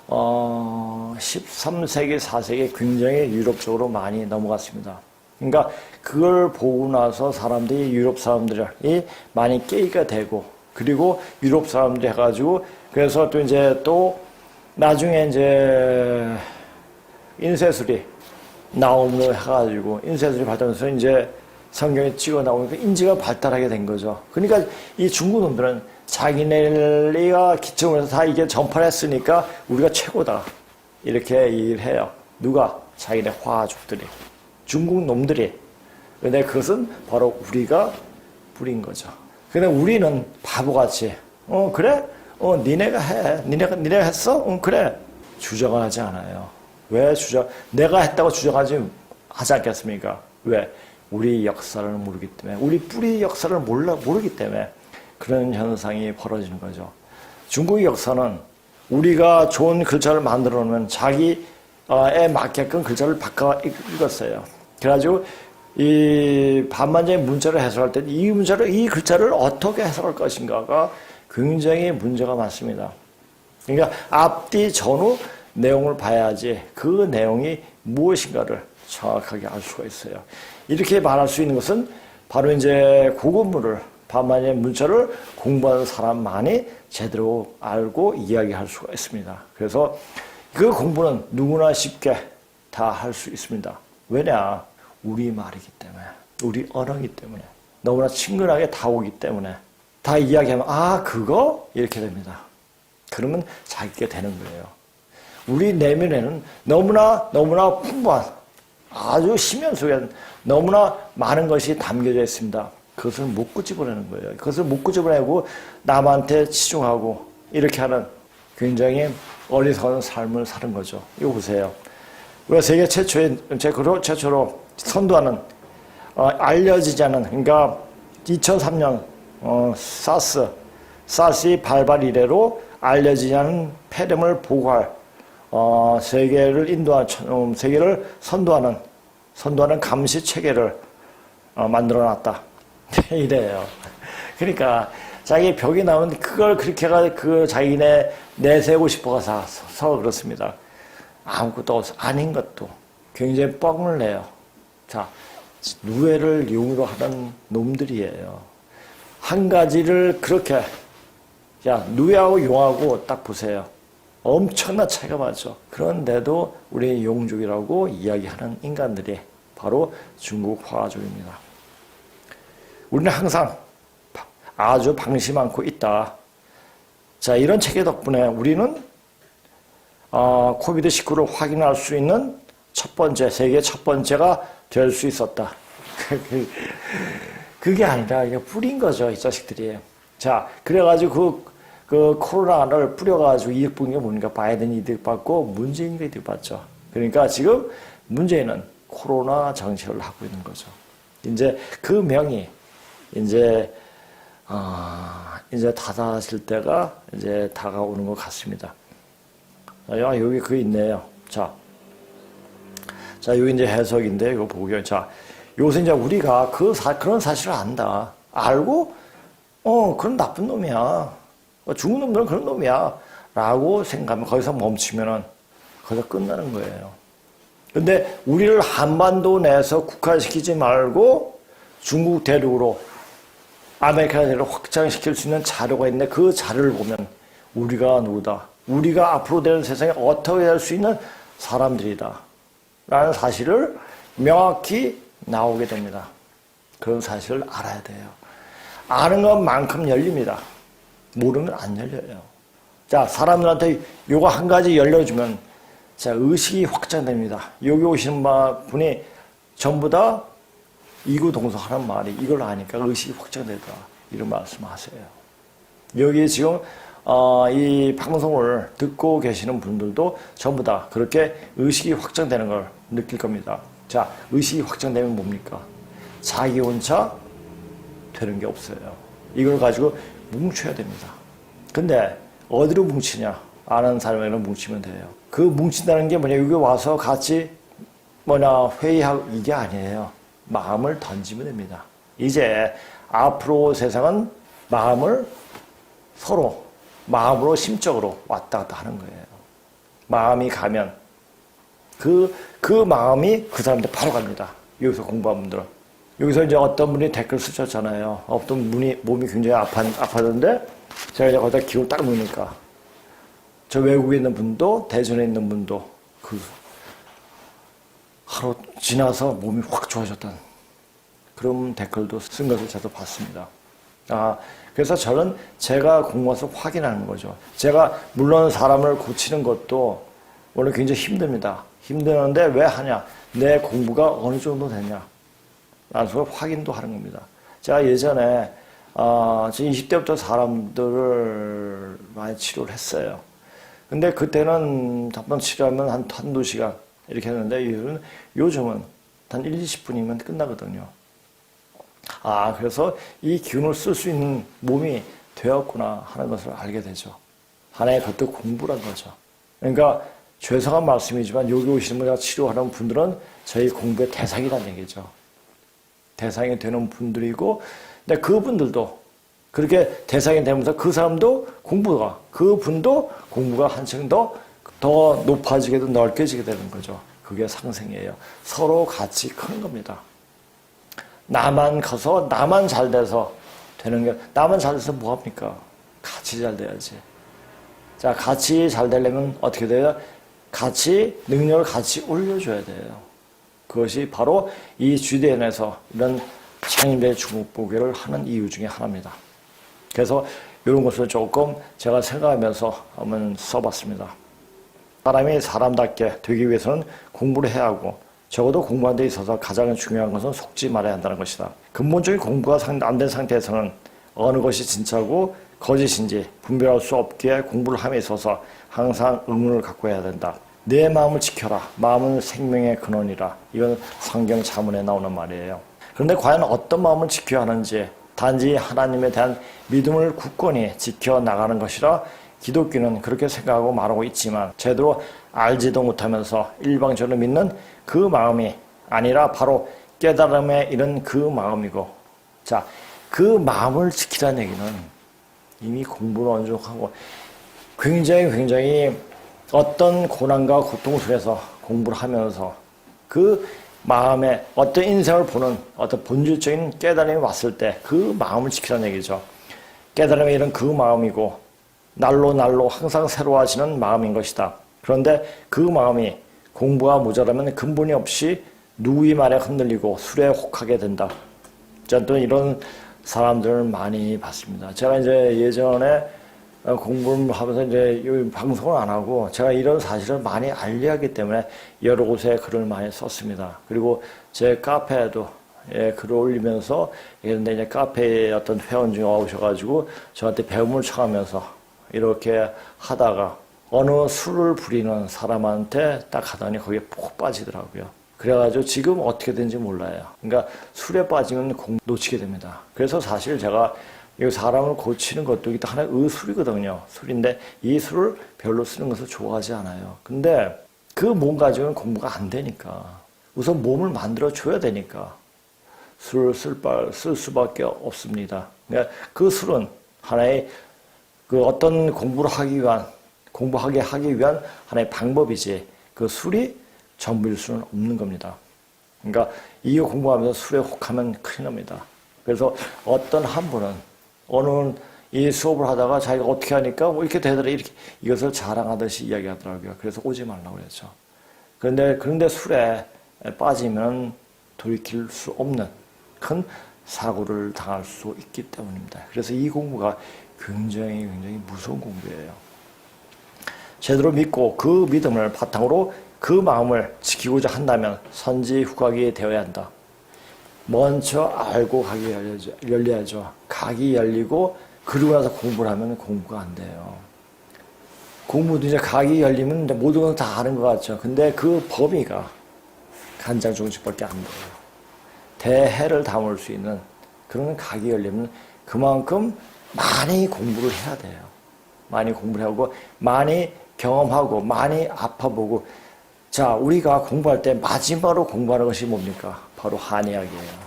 13세기, 4세기에 굉장히 유럽 쪽으로 많이 넘어갔습니다. 그러니까 그걸 보고 나서 사람들이 유럽 사람들이 많이 깨이가 되고 그리고 유럽 사람들이 해가지고 그래서 또 나중에 이제 인쇄술이 나옴으로 해가지고 인쇄술이 발달해서 이제 성경에 찍어 나오니까 인지가 발달하게 된 거죠. 그러니까 이 중국 놈들은 자기네가 기점을 해서 다 이게 전파했으니까 우리가 최고다. 이렇게 얘기를 해요. 누가? 자기네 화족들이. 중국 놈들이. 근데 그것은 바로 우리가 뿌린 거죠. 근데 우리는 바보같이, 그래? 니네가 해. 니네가 했어? 그래. 주장하지 않아요. 왜 내가 했다고 주장하지 않겠습니까? 왜? 우리 역사를 모르기 때문에, 우리 뿌리 역사를 모르기 때문에 그런 현상이 벌어지는 거죠. 중국의 역사는 우리가 좋은 글자를 만들어 놓으면 자기에 맞게끔 글자를 바꿔 읽었어요. 그래가지고 이 반만장의 문자를 해석할 때 이 글자를 어떻게 해석할 것인가가 굉장히 문제가 많습니다. 그러니까 앞뒤 전후 내용을 봐야지 그 내용이 무엇인가를 정확하게 알 수가 있어요. 이렇게 말할 수 있는 것은 바로 이제 고급문을 반만의 문자를 공부하는 사람만이 제대로 알고 이야기할 수가 있습니다. 그래서 그 공부는 누구나 쉽게 다 할 수 있습니다. 왜냐? 우리 말이기 때문에, 우리 언어이기 때문에, 너무나 친근하게 다오기 때문에 다 이야기하면 아 그거? 이렇게 됩니다. 그러면 자기가 되는 거예요. 우리 내면에는 너무나 풍부한 아주 심연 속에 너무나 많은 것이 담겨져 있습니다. 그것을 못 끄집어내는 거예요. 그것을 못 끄집어내고 남한테 치중하고 이렇게 하는 굉장히 어리석은 삶을 사는 거죠. 이거 보세요. 우리가 세계 최초로 선도하는 알려지지 않은 그러니까 2003년 사스이 발발 이래로 알려지지 않은 폐렴을 보고할 세계를 선도하는 감시 체계를 만들어놨다. 이래요. 그러니까 자기 벽이 나오면 그걸 그렇게 그 자기네 내세우고 싶어서 그렇습니다. 아무것도 아닌 것도 굉장히 뻥을 내요. 자, 누에를 용으로 하는 놈들이에요. 한 가지를 그렇게 누에하고 용하고 딱 보세요. 엄청난 차이가 많죠. 그런데도 우리 용족이라고 이야기하는 인간들이 바로 중국 화족입니다. 우리는 항상 아주 방심하고 있다. 자, 이런 체계 덕분에 우리는 코비드19를 확인할 수 있는 세계 첫 번째가 될 수 있었다. 그게 아니라 이게 뿌린 거죠, 이 자식들이. 자, 그래가지고 그 코로나를 뿌려가지고 이득 본 게 뭡니까? 바이든이 이득 받고 문재인이 이득 받죠. 그러니까 지금 문재인은 코로나 정책을 하고 있는 거죠. 이제 그 명이 이제 닫아질 때가 이제 다가오는 것 같습니다. 여기 그게 있네요. 자, 여기 이제 해석인데, 이거 보고요. 자, 요새 이제 우리가 그런 사실을 안다. 알고, 그런 나쁜 놈이야. 중국 놈들은 그런 놈이야. 라고 생각하면 거기서 멈추면은 거기서 끝나는 거예요. 근데 우리를 한반도 내에서 국한시키지 말고 중국 대륙으로 아메리카 대륙을 확장시킬 수 있는 자료가 있는데 그 자료를 보면 우리가 누구다. 우리가 앞으로 되는 세상에 어떻게 될 수 있는 사람들이다. 라는 사실을 명확히 나오게 됩니다. 그런 사실을 알아야 돼요. 아는 것만큼 열립니다. 모르면 안 열려요. 자, 사람들한테 요거 한 가지 열려주면 자, 의식이 확장됩니다. 여기 오시는 분이 전부 다 이구동성하는 말이 이걸 아니까 의식이 확장되더라. 이런 말씀하세요. 여기 지금 이 방송을 듣고 계시는 분들도 전부 다 그렇게 의식이 확장되는 걸 느낄 겁니다. 자, 의식이 확장되면 뭡니까? 자기 혼자 되는 게 없어요. 이걸 가지고 뭉쳐야 됩니다. 근데 어디로 뭉치냐? 아는 사람이랑 뭉치면 돼요. 그 뭉친다는 게 뭐냐? 여기 와서 같이 회의하고 이게 아니에요. 마음을 던지면 됩니다. 이제 앞으로 세상은 마음으로 심적으로 왔다 갔다 하는 거예요. 마음이 가면 그 마음이 그 사람한테 바로 갑니다. 여기서 공부한 분들은. 여기서 이제 어떤 분이 댓글 쓰셨잖아요. 어떤 분이 몸이 굉장히 아파졌는데 제가 이제 거기다 기운 딱 넣으니까 저 외국에 있는 분도 대전에 있는 분도 하루 지나서 몸이 확 좋아졌던 그런 댓글도 쓴 것을 저도 봤습니다. 그래서 저는 제가 공부해서 확인하는 거죠. 제가 물론 사람을 고치는 것도 원래 굉장히 힘듭니다. 힘드는데 왜 하냐? 내 공부가 어느 정도 됐냐? 라는 걸 확인도 하는 겁니다. 제가 예전에 20대부터 사람들을 많이 치료를 했어요. 근데 그때는 한번 치료하면 한두 시간 이렇게 했는데 요즘은 한 20분이면 끝나거든요. 그래서 이 기운을 쓸 수 있는 몸이 되었구나 하는 것을 알게 되죠. 하나의 그것도 공부란 거죠. 그러니까 죄송한 말씀이지만 여기 오시는 분이나 치료하는 분들은 저희 공부의 대상이라는 얘기죠. 대상이 되는 분들이고, 근데 그분들도 그렇게 대상이 되면서 그분도 공부가 한층 더 높아지게, 넓게지게 되는 거죠. 그게 상생이에요. 서로 같이 크는 겁니다. 나만 커서, 나만 잘 돼서 되는 게, 나만 잘 돼서 뭐합니까? 같이 잘 돼야지. 자, 같이 잘 되려면 어떻게 돼요? 능력을 같이 올려줘야 돼요. 그것이 바로 이 GDN에서 이런 창의의 중국보기를 하는 이유 중에 하나입니다. 그래서 이런 것을 조금 제가 생각하면서 한번 써봤습니다. 사람이 사람답게 되기 위해서는 공부를 해야 하고 적어도 공부하는 데 있어서 가장 중요한 것은 속지 말아야 한다는 것이다. 근본적인 공부가 안 된 상태에서는 어느 것이 진짜고 거짓인지 분별할 수 없기에 공부를 함에 있어서 항상 의문을 갖고 해야 된다. 내 마음을 지켜라. 마음은 생명의 근원이라. 이건 성경 자문에 나오는 말이에요. 그런데 과연 어떤 마음을 지켜야 하는지 단지 하나님에 대한 믿음을 굳건히 지켜나가는 것이라 기독교는 그렇게 생각하고 말하고 있지만 제대로 알지도 못하면서 일방적으로 믿는 그 마음이 아니라 바로 깨달음에 이른 그 마음이고, 자, 그 마음을 지키라는 얘기는 이미 공부를 어느 정도 하고 굉장히 어떤 고난과 고통 속에서 공부를 하면서 그 마음에 어떤 인생을 보는 어떤 본질적인 깨달음이 왔을 때 그 마음을 지키라는 얘기죠. 깨달음에 이른 그 마음이고 날로 항상 새로워지는 마음인 것이다. 그런데 그 마음이 공부가 모자라면 근본이 없이 누구의 말에 흔들리고 술에 혹하게 된다. 저는 또 이런 사람들을 많이 봤습니다. 제가 이제 예전에 공부를 하면서 이제 방송을 안 하고 제가 이런 사실을 많이 알려하기 때문에 여러 곳에 글을 많이 썼습니다. 그리고 제 카페에도 글을 올리면서 그런데 이제 카페에 어떤 회원 중에 오셔가지고 저한테 배움을 청하면서 이렇게 하다가 어느 술을 부리는 사람한테 딱 하더니 거기에 푹 빠지더라고요. 그래가지고 지금 어떻게 된지 몰라요. 그러니까 술에 빠지면 놓치게 됩니다. 그래서 사실 제가 이 사람을 고치는 것도 이게 하나의 의술이거든요. 술인데 이 술을 별로 쓰는 것을 좋아하지 않아요. 근데 그 몸 가지고는 공부가 안 되니까 우선 몸을 만들어 줘야 되니까 술을 쓸 수밖에 없습니다. 그러니까 그 술은 하나의 그 어떤 공부하게 하기 위한 하나의 방법이지 그 술이 전부일 수는 없는 겁니다. 그러니까 이 공부하면서 술에 혹하면 큰일 납니다. 그래서 어떤 한 분은 어느 이 수업을 하다가 자기가 어떻게 하니까 뭐 이렇게 되더라 이렇게 이것을 자랑하듯이 이야기하더라고요. 그래서 오지 말라고 그랬죠. 그런데 술에 빠지면 돌이킬 수 없는 큰 사고를 당할 수 있기 때문입니다. 그래서 이 공부가 굉장히 무서운 공부예요. 제대로 믿고 그 믿음을 바탕으로 그 마음을 지키고자 한다면 선지후각이 되어야 한다. 먼저 알고 각이 열려야죠. 각이 열리고 그러고 나서 공부를 하면 공부가 안 돼요. 공부도 이제 각이 열리면 모든 건 다 아는 것 같죠. 근데 그 범위가 간장 조금씩밖에 안 돼요. 대해를 담을 수 있는 그런 각이 열리면 그만큼 많이 공부를 해야 돼요. 많이 공부를 하고 많이 경험하고 많이 아파보고 자 우리가 공부할 때 마지막으로 공부하는 것이 뭡니까? 바로 한의학이에요.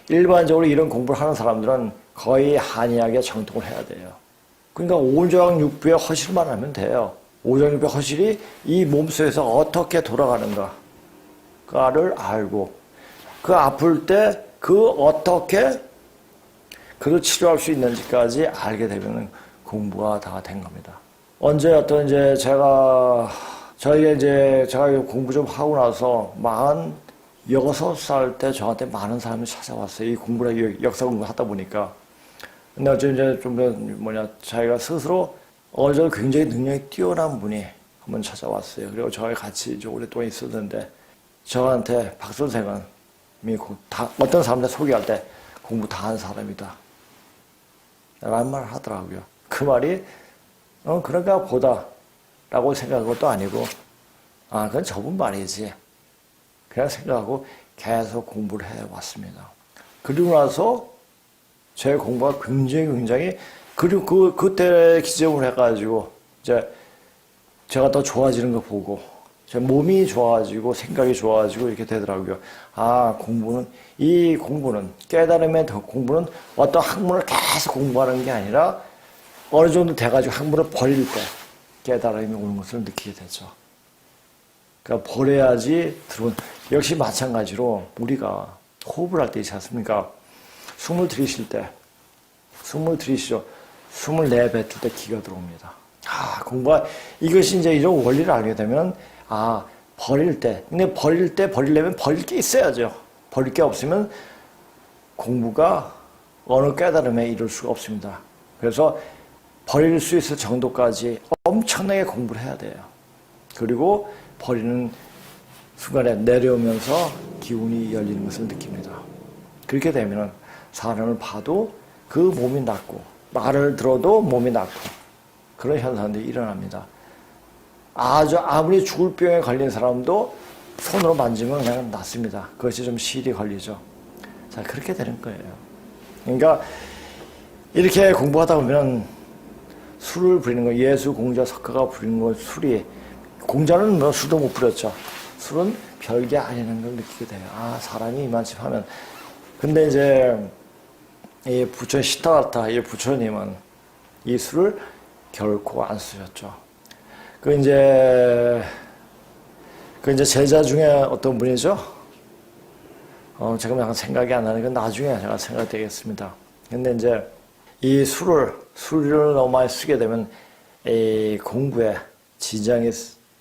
일반적으로 이런 공부를 하는 사람들은 거의 한의학에 정통을 해야 돼요. 그러니까 오장육부의 허실만 하면 돼요. 오장육부의 허실이 이 몸속에서 어떻게 돌아가는가를 알고 그 아플 때 그 어떻게 그걸 치료할 수 있는지까지 알게 되면 공부가 다 된 겁니다. 언제 어떤 이제 제가 공부 좀 하고 나서 46살 때 저한테 많은 사람이 찾아왔어요. 이 공부를 역사 공부 하다 보니까. 근데 이제 자기가 스스로 어느 정도 굉장히 능력이 뛰어난 분이 한번 찾아왔어요. 그리고 저희 같이 이제 오랫동안 있었는데 저한테 박 선생은 어떤 사람들 소개할 때 공부 다 한 사람이다. 라는 말을 하더라고요. 그 말이 그런가 보다 라고 생각한 것도 아니고 그건 저분 말이지. 그냥 생각하고 계속 공부를 해왔습니다. 그리고 나서 제 공부가 굉장히 그리고 그때 기점을 해가지고 이제 제가 더 좋아지는 거 보고 제 몸이 좋아지고 생각이 좋아지고 이렇게 되더라고요. 이 공부는 깨달음의 공부는 어떤 학문을 계속 공부하는 게 아니라 어느 정도 돼가지고 학문을 버릴 때 깨달음이 오는 것을 느끼게 되죠. 그러니까 버려야지 들어온. 역시 마찬가지로 우리가 호흡을 할 때 있지 않습니까? 숨을 들이시죠. 숨을 내뱉을 때 기가 들어옵니다. 공부가 이것이 이제 이런 원리를 알게 되면 버릴 때. 근데 버리려면 버릴 게 있어야죠. 버릴 게 없으면 공부가 어느 깨달음에 이룰 수가 없습니다. 그래서 버릴 수 있을 정도까지 엄청나게 공부를 해야 돼요. 그리고 버리는 순간에 내려오면서 기운이 열리는 것을 느낍니다. 그렇게 되면 사람을 봐도 그 몸이 낫고 말을 들어도 몸이 낫고 그런 현상들이 일어납니다. 아무리 죽을 병에 걸린 사람도 손으로 만지면 그냥 낫습니다. 그것이 좀 시일이 걸리죠. 자, 그렇게 되는 거예요. 그러니까 이렇게 공부하다 보면 술을 부리는 거, 예수, 공자, 석가가 부리는 거, 술이, 공자는 뭐 술도 못 부렸죠. 술은 별게 아니라는 걸 느끼게 돼요. 사람이 이만큼 하면. 근데 이제 이 부처 시타다타 이 부처님은 이 술을 결코 안 쓰셨죠. 그 이제 제자 중에 어떤 분이죠? 지금 약간 생각이 안 나는 건 나중에 제가 생각되겠습니다. 근데 이제 이 술을 너무 많이 쓰게 되면 이 공부에 지장이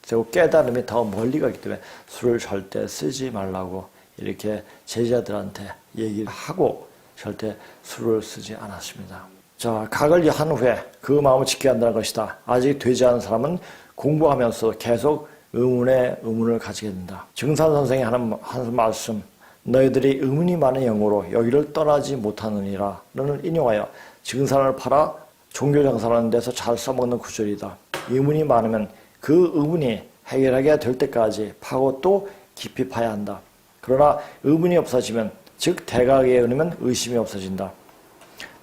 되고 깨달음이 더 멀리 가기 때문에 술을 절대 쓰지 말라고 이렇게 제자들한테 얘기를 하고 절대 술을 쓰지 않았습니다. 자, 각을 한 후에 그 마음을 지켜야 한다는 것이다. 아직 되지 않은 사람은 공부하면서 계속 의문에 의문을 가지게 된다. 증산 선생이 하는 말씀, 너희들이 의문이 많은 영으로 여기를 떠나지 못하느니라 를 인용하여 증산을 팔아 종교장사하는 데서 잘 써먹는 구절이다. 의문이 많으면 그 의문이 해결하게 될 때까지 파고 또 깊이 파야 한다. 그러나 의문이 없어지면 즉 대각에 이르면 의심이 없어진다.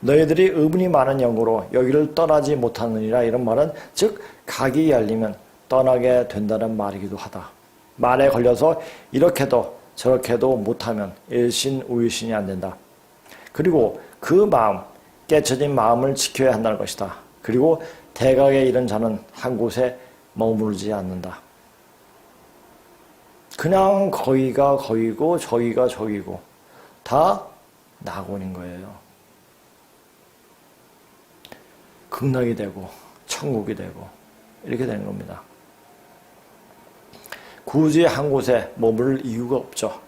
너희들이 의문이 많은 영으로 여기를 떠나지 못하느니라 이런 말은 즉 각이 열리면 떠나게 된다는 말이기도 하다. 말에 걸려서 이렇게도 저렇게도 못하면 일신 우일신이 안 된다. 그리고 그 마음, 깨쳐진 마음을 지켜야 한다는 것이다. 그리고 대각에 이른 자는 한 곳에 머무르지 않는다. 그냥 거기가 거기고 저기가 저기고 다 낙원인 거예요. 극락이 되고 천국이 되고 이렇게 되는 겁니다. 굳이 한 곳에 머무를 이유가 없죠.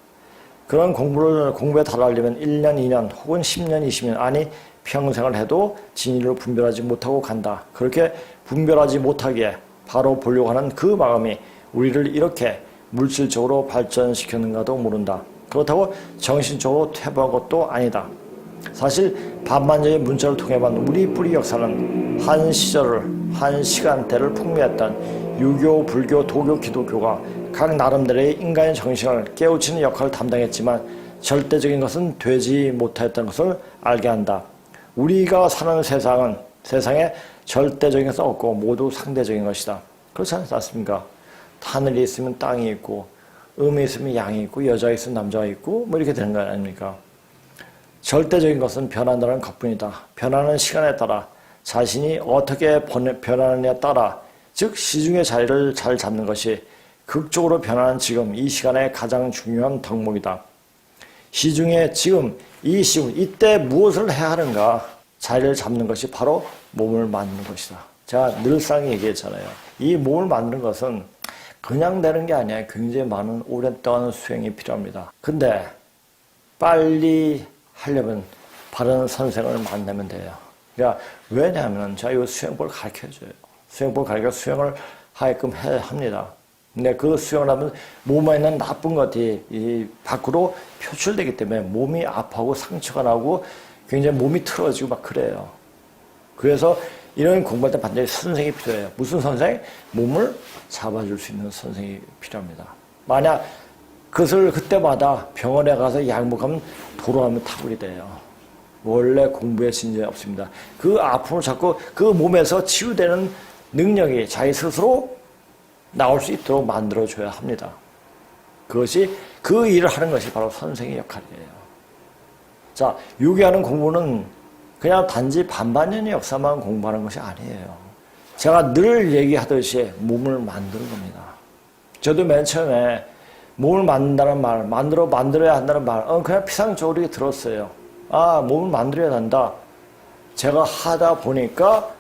그런 공부에 달하려면 1년, 2년 혹은 10년, 20년 아니 평생을 해도 진리를 분별하지 못하고 간다. 그렇게 분별하지 못하기에 바로 보려고 하는 그 마음이 우리를 이렇게 물질적으로 발전시켰는가도 모른다. 그렇다고 정신적으로 퇴보한 것도 아니다. 사실 반만년의 문자를 통해만 우리 뿌리 역사는 한 시간대를 풍미했던 유교, 불교, 도교, 기독교가 각 나름대로의 인간의 정신을 깨우치는 역할을 담당했지만 절대적인 것은 되지 못했던 것을 알게 한다. 우리가 사는 세상에 절대적인 것은 없고 모두 상대적인 것이다. 그렇지 않습니까? 하늘이 있으면 땅이 있고 음이 있으면 양이 있고 여자가 있으면 남자가 있고 뭐 이렇게 되는 거 아닙니까? 절대적인 것은 변한다는 것뿐이다. 변하는 시간에 따라 자신이 어떻게 변하느냐에 따라 즉 시중의 자리를 잘 잡는 것이 극적으로 변하는 지금 이 시간의 가장 중요한 덕목이다. 시중에 지금 이 시간 이때 무엇을 해야 하는가 자리를 잡는 것이 바로 몸을 만드는 것이다. 제가 늘상 얘기했잖아요. 이 몸을 만드는 것은 그냥 되는 게 아니에요. 굉장히 많은 오랫동안 수행이 필요합니다. 근데 빨리 하려면 바른 선생을 만나면 돼요. 그러니까 왜냐하면 제가 이 수행법을 가르쳐줘요. 수행법을 가르쳐 수행을 하게끔 합니다. 근데 그 수행을 하면 몸에 있는 나쁜 것이 이 밖으로 표출되기 때문에 몸이 아파하고 상처가 나고 굉장히 몸이 틀어지고 막 그래요. 그래서 이런 공부할 때 반드시 선생이 필요해요. 무슨 선생? 몸을 잡아줄 수 있는 선생이 필요합니다. 만약 그것을 그때마다 병원에 가서 약 먹으면 돌아가면 타불이 돼요. 원래 공부에 진전이 없습니다. 그 아픔을 잡고 그 몸에서 치유되는 능력이 자기 스스로 나올 수 있도록 만들어줘야 합니다. 그것이 그 일을 하는 것이 바로 선생의 역할이에요. 자, 유기하는 공부는 그냥 단지 반반년의 역사만 공부하는 것이 아니에요. 제가 늘 얘기하듯이 몸을 만드는 겁니다. 저도 맨 처음에 몸을 만든다는 말, 만들어야 한다는 말, 그냥 피상적으로 이렇게 들었어요. 몸을 만들어야 한다. 제가 하다 보니까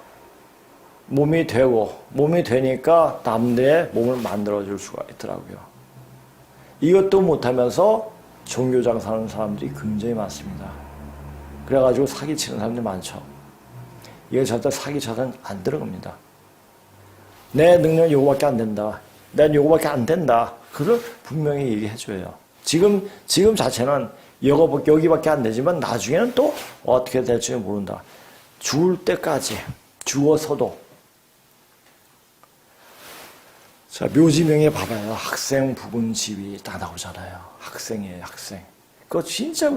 몸이 되니까 남들의 몸을 만들어줄 수가 있더라고요. 이것도 못하면서 종교장사하는 사람들이 굉장히 많습니다. 그래가지고 사기치는 사람들이 많죠. 이게 절대 사기 쳐서는 안 들어갑니다. 내 능력은 요거밖에 안 된다. 난 요거밖에 안 된다. 그걸 분명히 얘기해줘요. 지금 자체는 여기밖에 안 되지만 나중에는 또 어떻게 될지 모른다. 죽을 때까지 죽어서도. 자, 묘지명에 봐봐요. 학생 부분 지위 다 나오잖아요. 학생이에요, 학생. 그거 진짜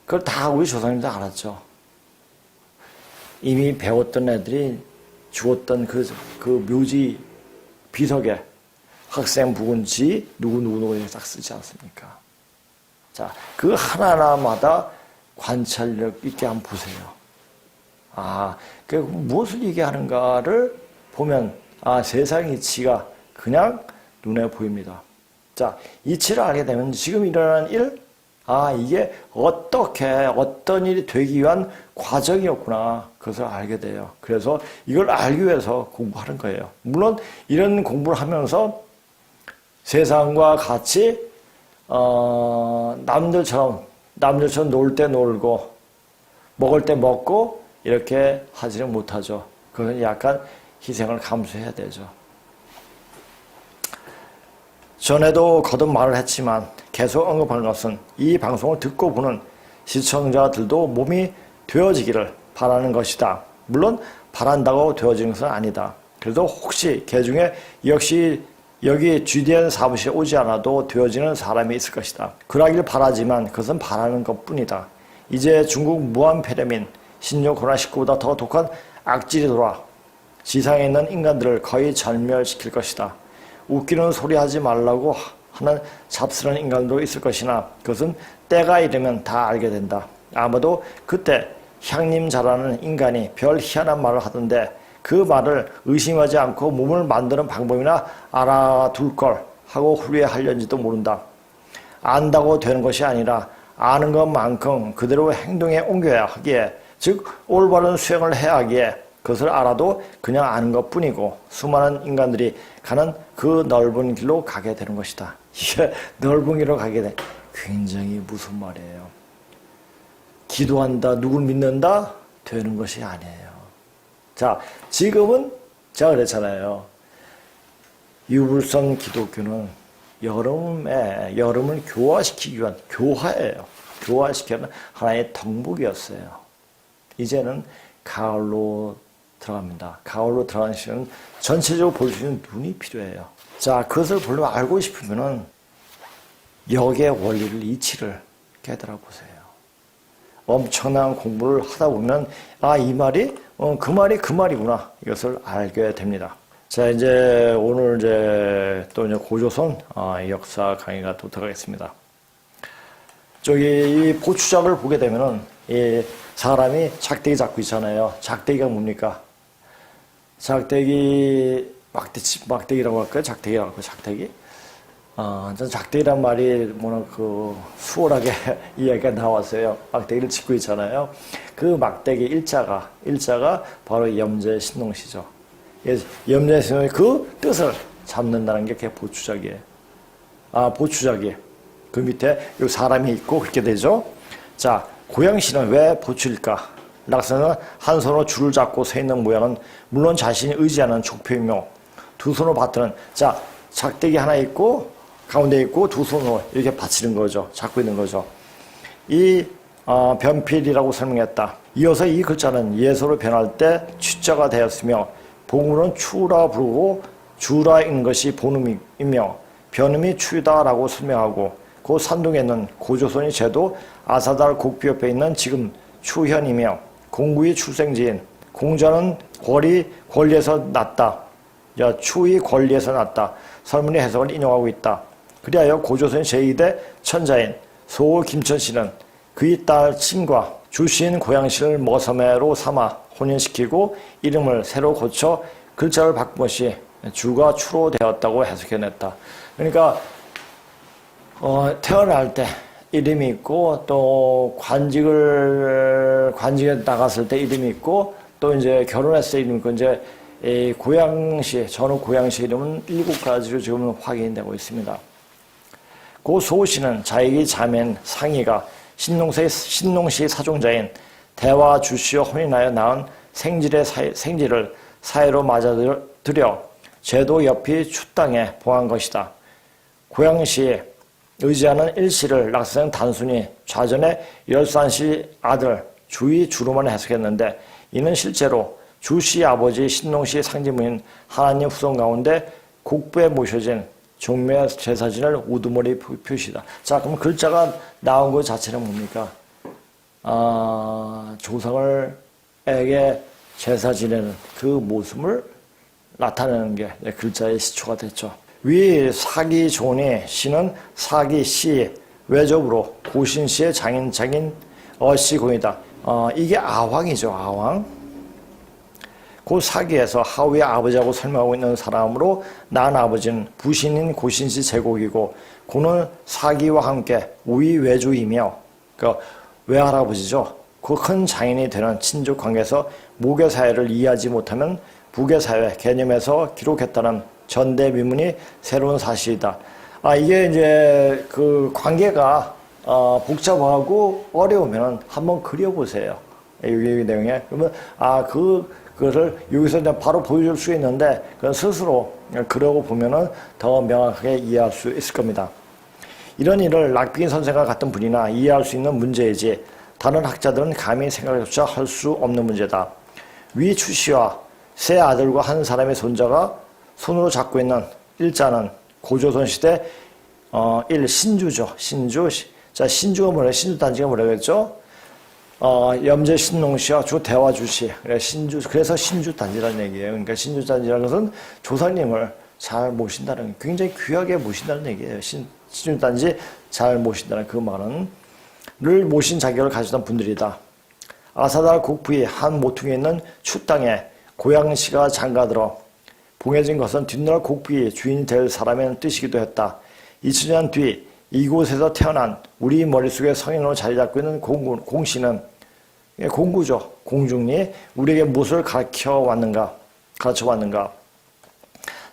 그걸 다 우리 조상님도 알았죠. 이미 배웠던 애들이 죽었던 그 묘지 비석에 학생 부근지 누구 딱 쓰지 않습니까? 자, 그 하나하나마다 관찰력 있게 한번 보세요. 아, 그 무엇을 얘기하는가를 보면 세상의 이치가 그냥 눈에 보입니다. 자, 이치를 알게 되면 지금 일어나는 일, 이게 어떤 일이 되기 위한 과정이었구나. 그것을 알게 돼요. 그래서 이걸 알기 위해서 공부하는 거예요. 물론 이런 공부를 하면서 세상과 같이 남들처럼 놀 때 놀고 먹을 때 먹고 이렇게 하지는 못하죠. 그건 약간 희생을 감수해야 되죠. 전에도 거듭 말을 했지만 계속 언급하는 것은 이 방송을 듣고 보는 시청자들도 몸이 되어지기를 바라는 것이다. 물론 바란다고 되어지는 것은 아니다. 그래도 혹시 개 중에 역시 여기 GDN 사무실에 오지 않아도 되어지는 사람이 있을 것이다. 그러길 바라지만 그것은 바라는 것뿐이다. 이제 중국 무한 폐렴인 신종 코로나19보다 더 독한 악질이 돌아 지상에 있는 인간들을 거의 절멸시킬 것이다. 웃기는 소리 하지 말라고 하는 잡스러운 인간도 있을 것이나 그것은 때가 이르면 다 알게 된다. 아마도 그때 향님 잘하는 인간이 별 희한한 말을 하던데 그 말을 의심하지 않고 몸을 만드는 방법이나 알아둘 걸 하고 후회하려는지도 모른다. 안다고 되는 것이 아니라 아는 것만큼 그대로 행동에 옮겨야 하기에, 즉 올바른 수행을 해야 하기에 그것을 알아도 그냥 아는 것뿐이고 수많은 인간들이 가는 그 넓은 길로 가게 되는 것이다. 이게 넓은 길로 가게 돼. 굉장히 무슨 말이에요. 기도한다, 누굴 믿는다 되는 것이 아니에요. 자, 지금은 제가 그랬잖아요. 유불선 기독교는 여름을 교화시키기 위한 교화예요. 교화시키는 하나의 덕목이었어요. 이제는 가을로 들어갑니다. 가을로 들어가는 시간은 전체적으로 볼 수 있는 눈이 필요해요. 자, 그것을 별로 알고 싶으면은 역의 원리를, 이치를 깨달아 보세요. 엄청난 공부를 하다 보면 이 말이 그 말이구나, 이것을 알게 됩니다. 자, 이제 오늘 또 고조선 역사 강의가 도착하겠습니다. 저기 이 보추작을 보게 되면은 이 사람이 작대기 잡고 있잖아요. 작대기가 뭡니까? 작대기 막대기라고 할까요? 작대기라고 할까요? 작대기? 전 작대기란 말이 수월하게 이야기가 나왔어요. 막대기를 짚고 있잖아요. 그 막대기 일자가 바로 염제 신농시죠. 염제 신농의 그 뜻을 잡는다는 게 그게 보추작이에요. 보추작이. 그 밑에 요 사람이 있고 그렇게 되죠. 자, 고양시는 왜 보추일까? 낙서는 한 손으로 줄을 잡고 서 있는 모양은 물론 자신이 의지하는 족표이며, 두 손으로 받드는, 자, 작대기 하나 있고 가운데 있고 두 손으로 이렇게 받치는 거죠. 잡고 있는 거죠. 이 변필이라고 설명했다. 이어서 이 글자는 예서로 변할 때 취자가 되었으며 봉우는 추라 부르고 주라 읽는 것이 본음이며 변음이 추다라고 설명하고, 그 산동에 있는 고조선의 제도 아사달 곡비 옆에 있는 지금 추현이며 공구의 출생지인 공자는 권리에서 났다. 추의 권리에서 났다. 설문의 해석을 인용하고 있다. 그리하여 고조선 제2대 천자인 소 김천씨는 그의 딸 친과 주신 고양시를 머섬해로 삼아 혼인시키고 이름을 새로 고쳐 글자를 바꾼 것이 주가 추로 되었다고 해석해냈다. 그러니까 태어날 때 이름이 있고, 또 관직에 나갔을 때 이름이 있고, 또 이제 결혼했을 때 이름이 있고, 이제 이 고양시, 전후 고양시 이름은 7가지로 지금 확인되고 있습니다. 고 소씨는 자익의 자매인 상희가 신농시 사종자인 대화 주씨와 혼인하여 낳은 생지를 사해로 맞아들여 제도 옆이 추땅에 봉한 것이다. 고양시 의지하는 일시를 낙서는 단순히 좌전의 열산시 아들 주의 주로만 해석했는데 이는 실제로 주씨 아버지 신농씨 상징문인 하나님 후손 가운데 국부에 모셔진 종묘 제사진을 우두머리 표시다. 자, 그럼 글자가 나온 것 자체는 뭡니까? 조상을에게 제사 지내는 그 모습을 나타내는 게 글자의 시초가 됐죠. 위 사기존이 씨는 사기씨 외접으로 고신씨의 장인 어씨공이다. 이게 아황이죠. 아황. 그 사기에서 하우의 아버지하고 설명하고 있는 사람으로 난 아버지는 부신인 고신씨 제국이고 고는 사기와 함께 우위 외주이며 그 외할아버지죠. 그 큰 장인이 되는 친족 관계에서 모계사회를 이해하지 못하면 부계사회 개념에서 기록했다는 전대미문이 새로운 사실이다. 이게 이제 그 관계가 복잡하고 어려우면 한번 그려보세요. 이 내용에. 그러면 그거를 여기서 이제 바로 보여줄 수 있는데 그건 스스로 그러고 보면은 더 명확하게 이해할 수 있을 겁니다. 이런 일을 락빈 선생과 같은 분이나 이해할 수 있는 문제이지 다른 학자들은 감히 생각조차 할 수 없는 문제다. 위 추씨와 세 아들과 한 사람의 손자가 손으로 잡고 있는 일자는 고조선 시대 신주죠. 신주. 자, 신주가 뭐래요? 신주단지가 뭐라겠죠? 염제 신농씨와 주 대화주씨. 그래서 신주단지라는 얘기예요. 그러니까 신주단지라는 것은 조상님을 잘 모신다는, 굉장히 귀하게 모신다는 얘기예요. 신주단지 잘 모신다는 그 말은 를 모신 자격을 가지던 분들이다. 아사달 국부의 한 모퉁이에 있는 추 땅에 고양시가 장가들어 봉해진 것은 뒷날 국부의 주인이 될 사람의 뜻이기도 했다. 2000년 뒤 이곳에서 태어난 우리 머릿속에 성인으로 자리 잡고 있는 공씨는 공구죠. 공중리 우리에게 무엇을 가르쳐 왔는가?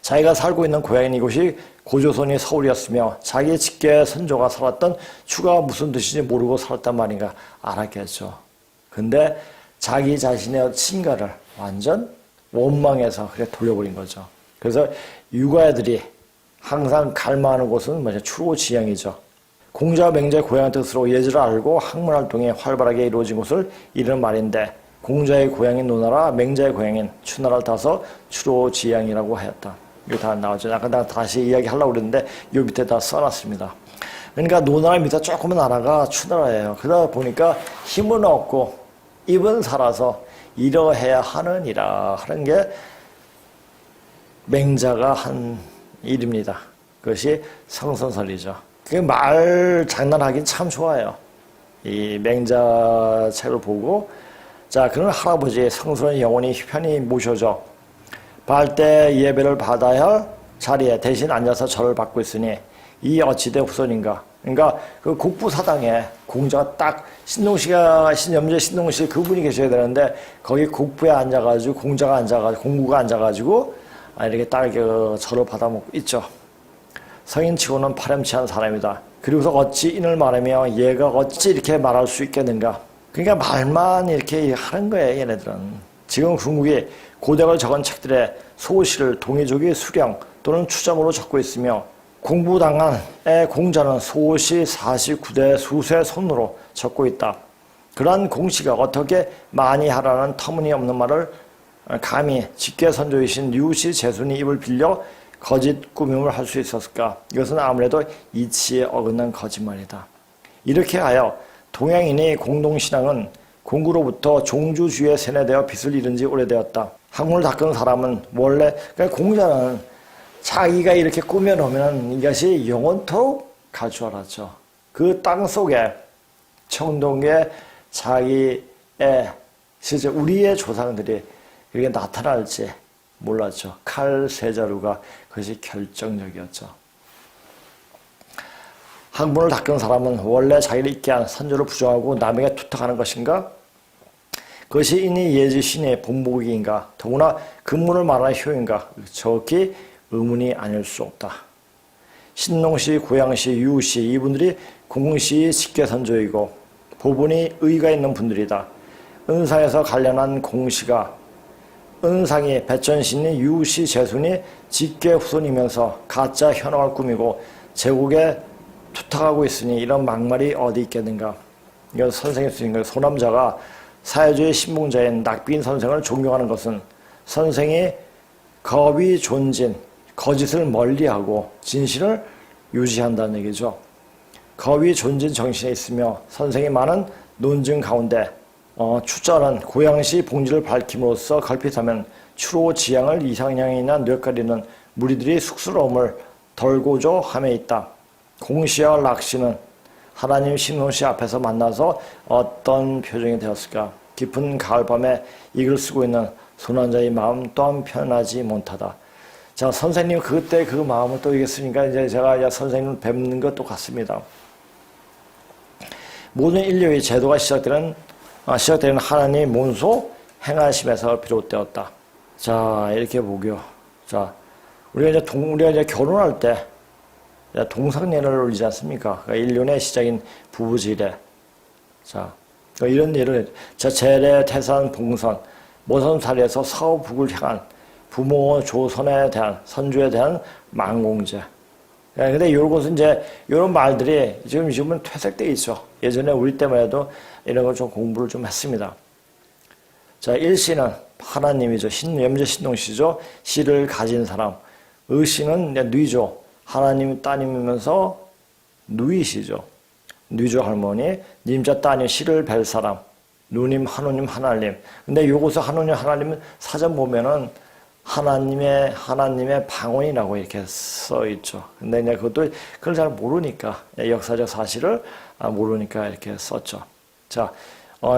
자기가 살고 있는 고향인 이곳이 고조선이 서울이었으며 자기의 직계 선조가 살았던 추가 무슨 뜻인지 모르고 살았단 말인가 알았겠죠. 근데 자기 자신의 친가를 완전 원망해서 그래 돌려버린 거죠. 그래서 육아애들이 항상 갈망하는 곳은 뭐냐? 추로지향이죠. 공자 맹자의 고향의 뜻으로 예절을 알고 학문활동이 활발하게 이루어진 곳을 이르는 말인데 공자의 고향인 노나라, 맹자의 고향인 추나라를 따서 추로지향이라고 하였다. 이거 다 나오죠. 아까 내가 다시 이야기하려고 그랬는데 이 밑에 다 써놨습니다. 그러니까 노나라 밑에 조그만 나라가 추나라예요. 그러다 보니까 힘은 없고 입은 살아서 이러해야 하느니라 하는 게 맹자가 한 일입니다. 그것이 성선설이죠. 그 말 장난하긴 참 좋아요. 이 맹자 책을 보고 자, 그런 할아버지의 성스러운 영혼이 편히 모셔져 발대 예배를 받아야 할 자리에 대신 앉아서 절을 받고 있으니 이 어찌된 후손인가. 그러니까 그 국부사당에 공자가 딱 신염제 신농씨 그분이 계셔야 되는데 거기 국부에 앉아가지고 공자가 앉아가지고 공구가 앉아가지고 이렇게 딱 그 절을 받아먹고 있죠. 성인치고는 파렴치한 사람이다. 그리고서 어찌 인을 말하며 얘가 어찌 이렇게 말할 수 있겠는가. 그러니까 말만 이렇게 하는 거예요. 얘네들은. 지금 중국이 고대걸 적은 책들의 소시를 동이족이 수령 또는 추정으로 적고 있으며 공부당한의 공자는 소시 49대 수세 손으로 적고 있다. 그러한 공시가 어떻게 많이 하라는 터무니없는 말을 감히 직계선조이신 류씨 제순이 입을 빌려 거짓 꾸밈을 할 수 있었을까? 이것은 아무래도 이치에 어긋난 거짓말이다. 이렇게 하여 동양인의 공동신앙은 공구로부터 종주주의에 세뇌되어 빚을 잃은 지 오래되었다. 학문을 닦은 사람은 원래 그러니까 공자는 자기가 이렇게 꾸며놓으면 이것이 영원토록 갈 줄 알았죠. 그 땅 속에 청동에 자기의 실제 우리의 조상들이 이렇게 나타날지 몰랐죠. 칼 세자루가 그것이 결정적이었죠. 학문을 닦은 사람은 원래 자기를 있게 한 선조를 부정하고 남에게 투탁하는 것인가? 그것이 인이 예지 신의 본보기인가? 더구나 근문을 말하는 효인가? 정확히 의문이 아닐 수 없다. 신농씨, 고양씨, 유씨 이분들이 공씨 직계선조이고 보분이 의가 있는 분들이다. 은상에서 관련한 공시가 은상이 배천신이 유시 재순이 직계 후손이면서 가짜 현황을 꾸미고 제국에 투탁하고 있으니 이런 막말이 어디 있겠는가. 이거 선생이 쓰는 거예요. 소남자가 사회주의 신봉자인 낙빈 선생을 존경하는 것은 선생이 거위 존진, 거짓을 멀리하고 진실을 유지한다는 얘기죠. 거위 존진 정신에 있으며 선생이 많은 논증 가운데 추자는 고양시 봉지를 밝힘으로써 걸핏하면 추로 지향을 이상향이나 뇌가리는 무리들이 쑥스러움을 덜고조 함에 있다. 공시와 락시는 하나님 신혼시 앞에서 만나서 어떤 표정이 되었을까? 깊은 가을밤에 이글 쓰고 있는 소난자의 마음 또한 편하지 못하다. 자, 선생님 그때 그 마음을 또 이겼으니까 이제 제가 선생님을 뵙는 것 똑같습니다. 모든 인류의 제도가 시작되는 하나님의 몬소 행하심에서 비롯되었다. 자, 이렇게 보고요. 자, 우리가 이제 결혼할 때 동상례를 올리지 않습니까? 그러니까 1년의 시작인 부부지례. 자, 이런 예를, 재례, 태산, 봉선, 모선살이에서 사후북을 향한 부모 조선에 대한, 선주에 대한 망공제. 근데 요런 것은 이제, 요런 말들이 지금은 퇴색되어 있죠. 예전에 우리 때만 해도 이런 걸 좀 공부를 좀 했습니다. 자, 일시는 하나님이죠. 염제 신동시죠. 시를 가진 사람. 의시는 뉘죠. 하나님 따님이면서 누이시죠. 뉘죠 할머니. 님자 따님 시를 뵐 사람. 누님, 한우님, 하나님. 근데 요것을 한우님, 하나님은 사전 보면은 하나님의 방언이라고 이렇게 써 있죠. 근데 이제 그걸 잘 모르니까, 역사적 사실을 모르니까 이렇게 썼죠. 자,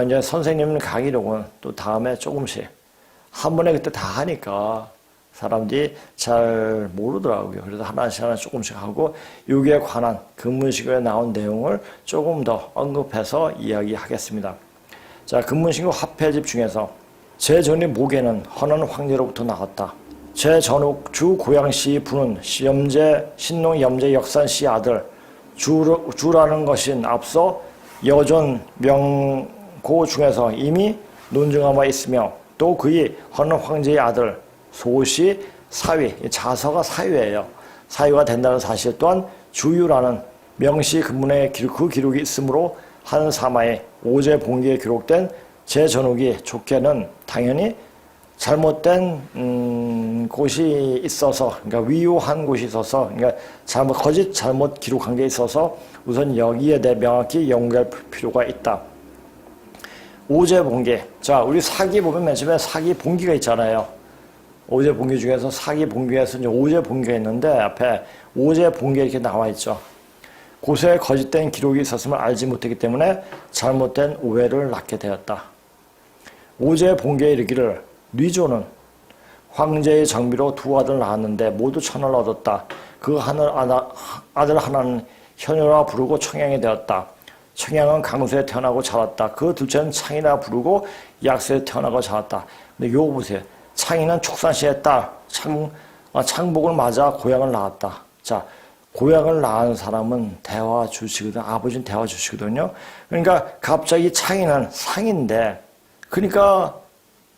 이제 선생님 강의록은 또 다음에 조금씩, 한 번에 그때 다 하니까 사람들이 잘 모르더라고요. 그래서 하나씩 조금씩 하고, 여기에 관한 근문식에 나온 내용을 조금 더 언급해서 이야기하겠습니다. 자, 근문식의 화폐집 중에서 제전의 모계는 헌원 황제로부터 나왔다. 제전욱 주 고양시 부는 신농 염제 역산씨 아들 주라는 것인 앞서 여전 명고 중에서 이미 논증하고 있으며 또 그의 헌원 황제의 아들 소시 사위, 자서가 사위예요. 사위가 된다는 사실 또한 주유라는 명시 근문에 그 기록이 있으므로 한 사마의 오제 봉기에 기록된 제전욱이 족계는 당연히 잘못된 곳이 있어서, 그러니까 위요한 곳이 있어서, 그러니까 거짓 잘못 기록한 게 있어서 우선 여기에 대해 명확히 연구할 필요가 있다. 오제 봉기. 자, 우리 사기 보면 맨 처음에 사기 봉기가 있잖아요. 오제 봉기 중에서 사기 봉기에서 이제 오제 봉기가 있는데 앞에 오제 봉기 이렇게 나와 있죠. 곳에 거짓된 기록이 있었음을 알지 못했기 때문에 잘못된 오해를 낳게 되었다. 오제 봉기에 이르기를 뉘조는 황제의 정비로 두 아들을 낳았는데 모두 천을 얻었다. 그 아들 하나는 현효라 부르고 청양이 되었다. 청양은 강수에 태어나고 자랐다. 그 둘째는 창이라 부르고 약수에 태어나고 자랐다. 근데 요거 보세요. 창이는 촉산씨의 딸 창복을 맞아 고향을 낳았다. 자, 고향을 낳은 사람은 대화 주시거든. 아버지는 대화 주시거든요. 그러니까 갑자기 창이는 상인데, 그러니까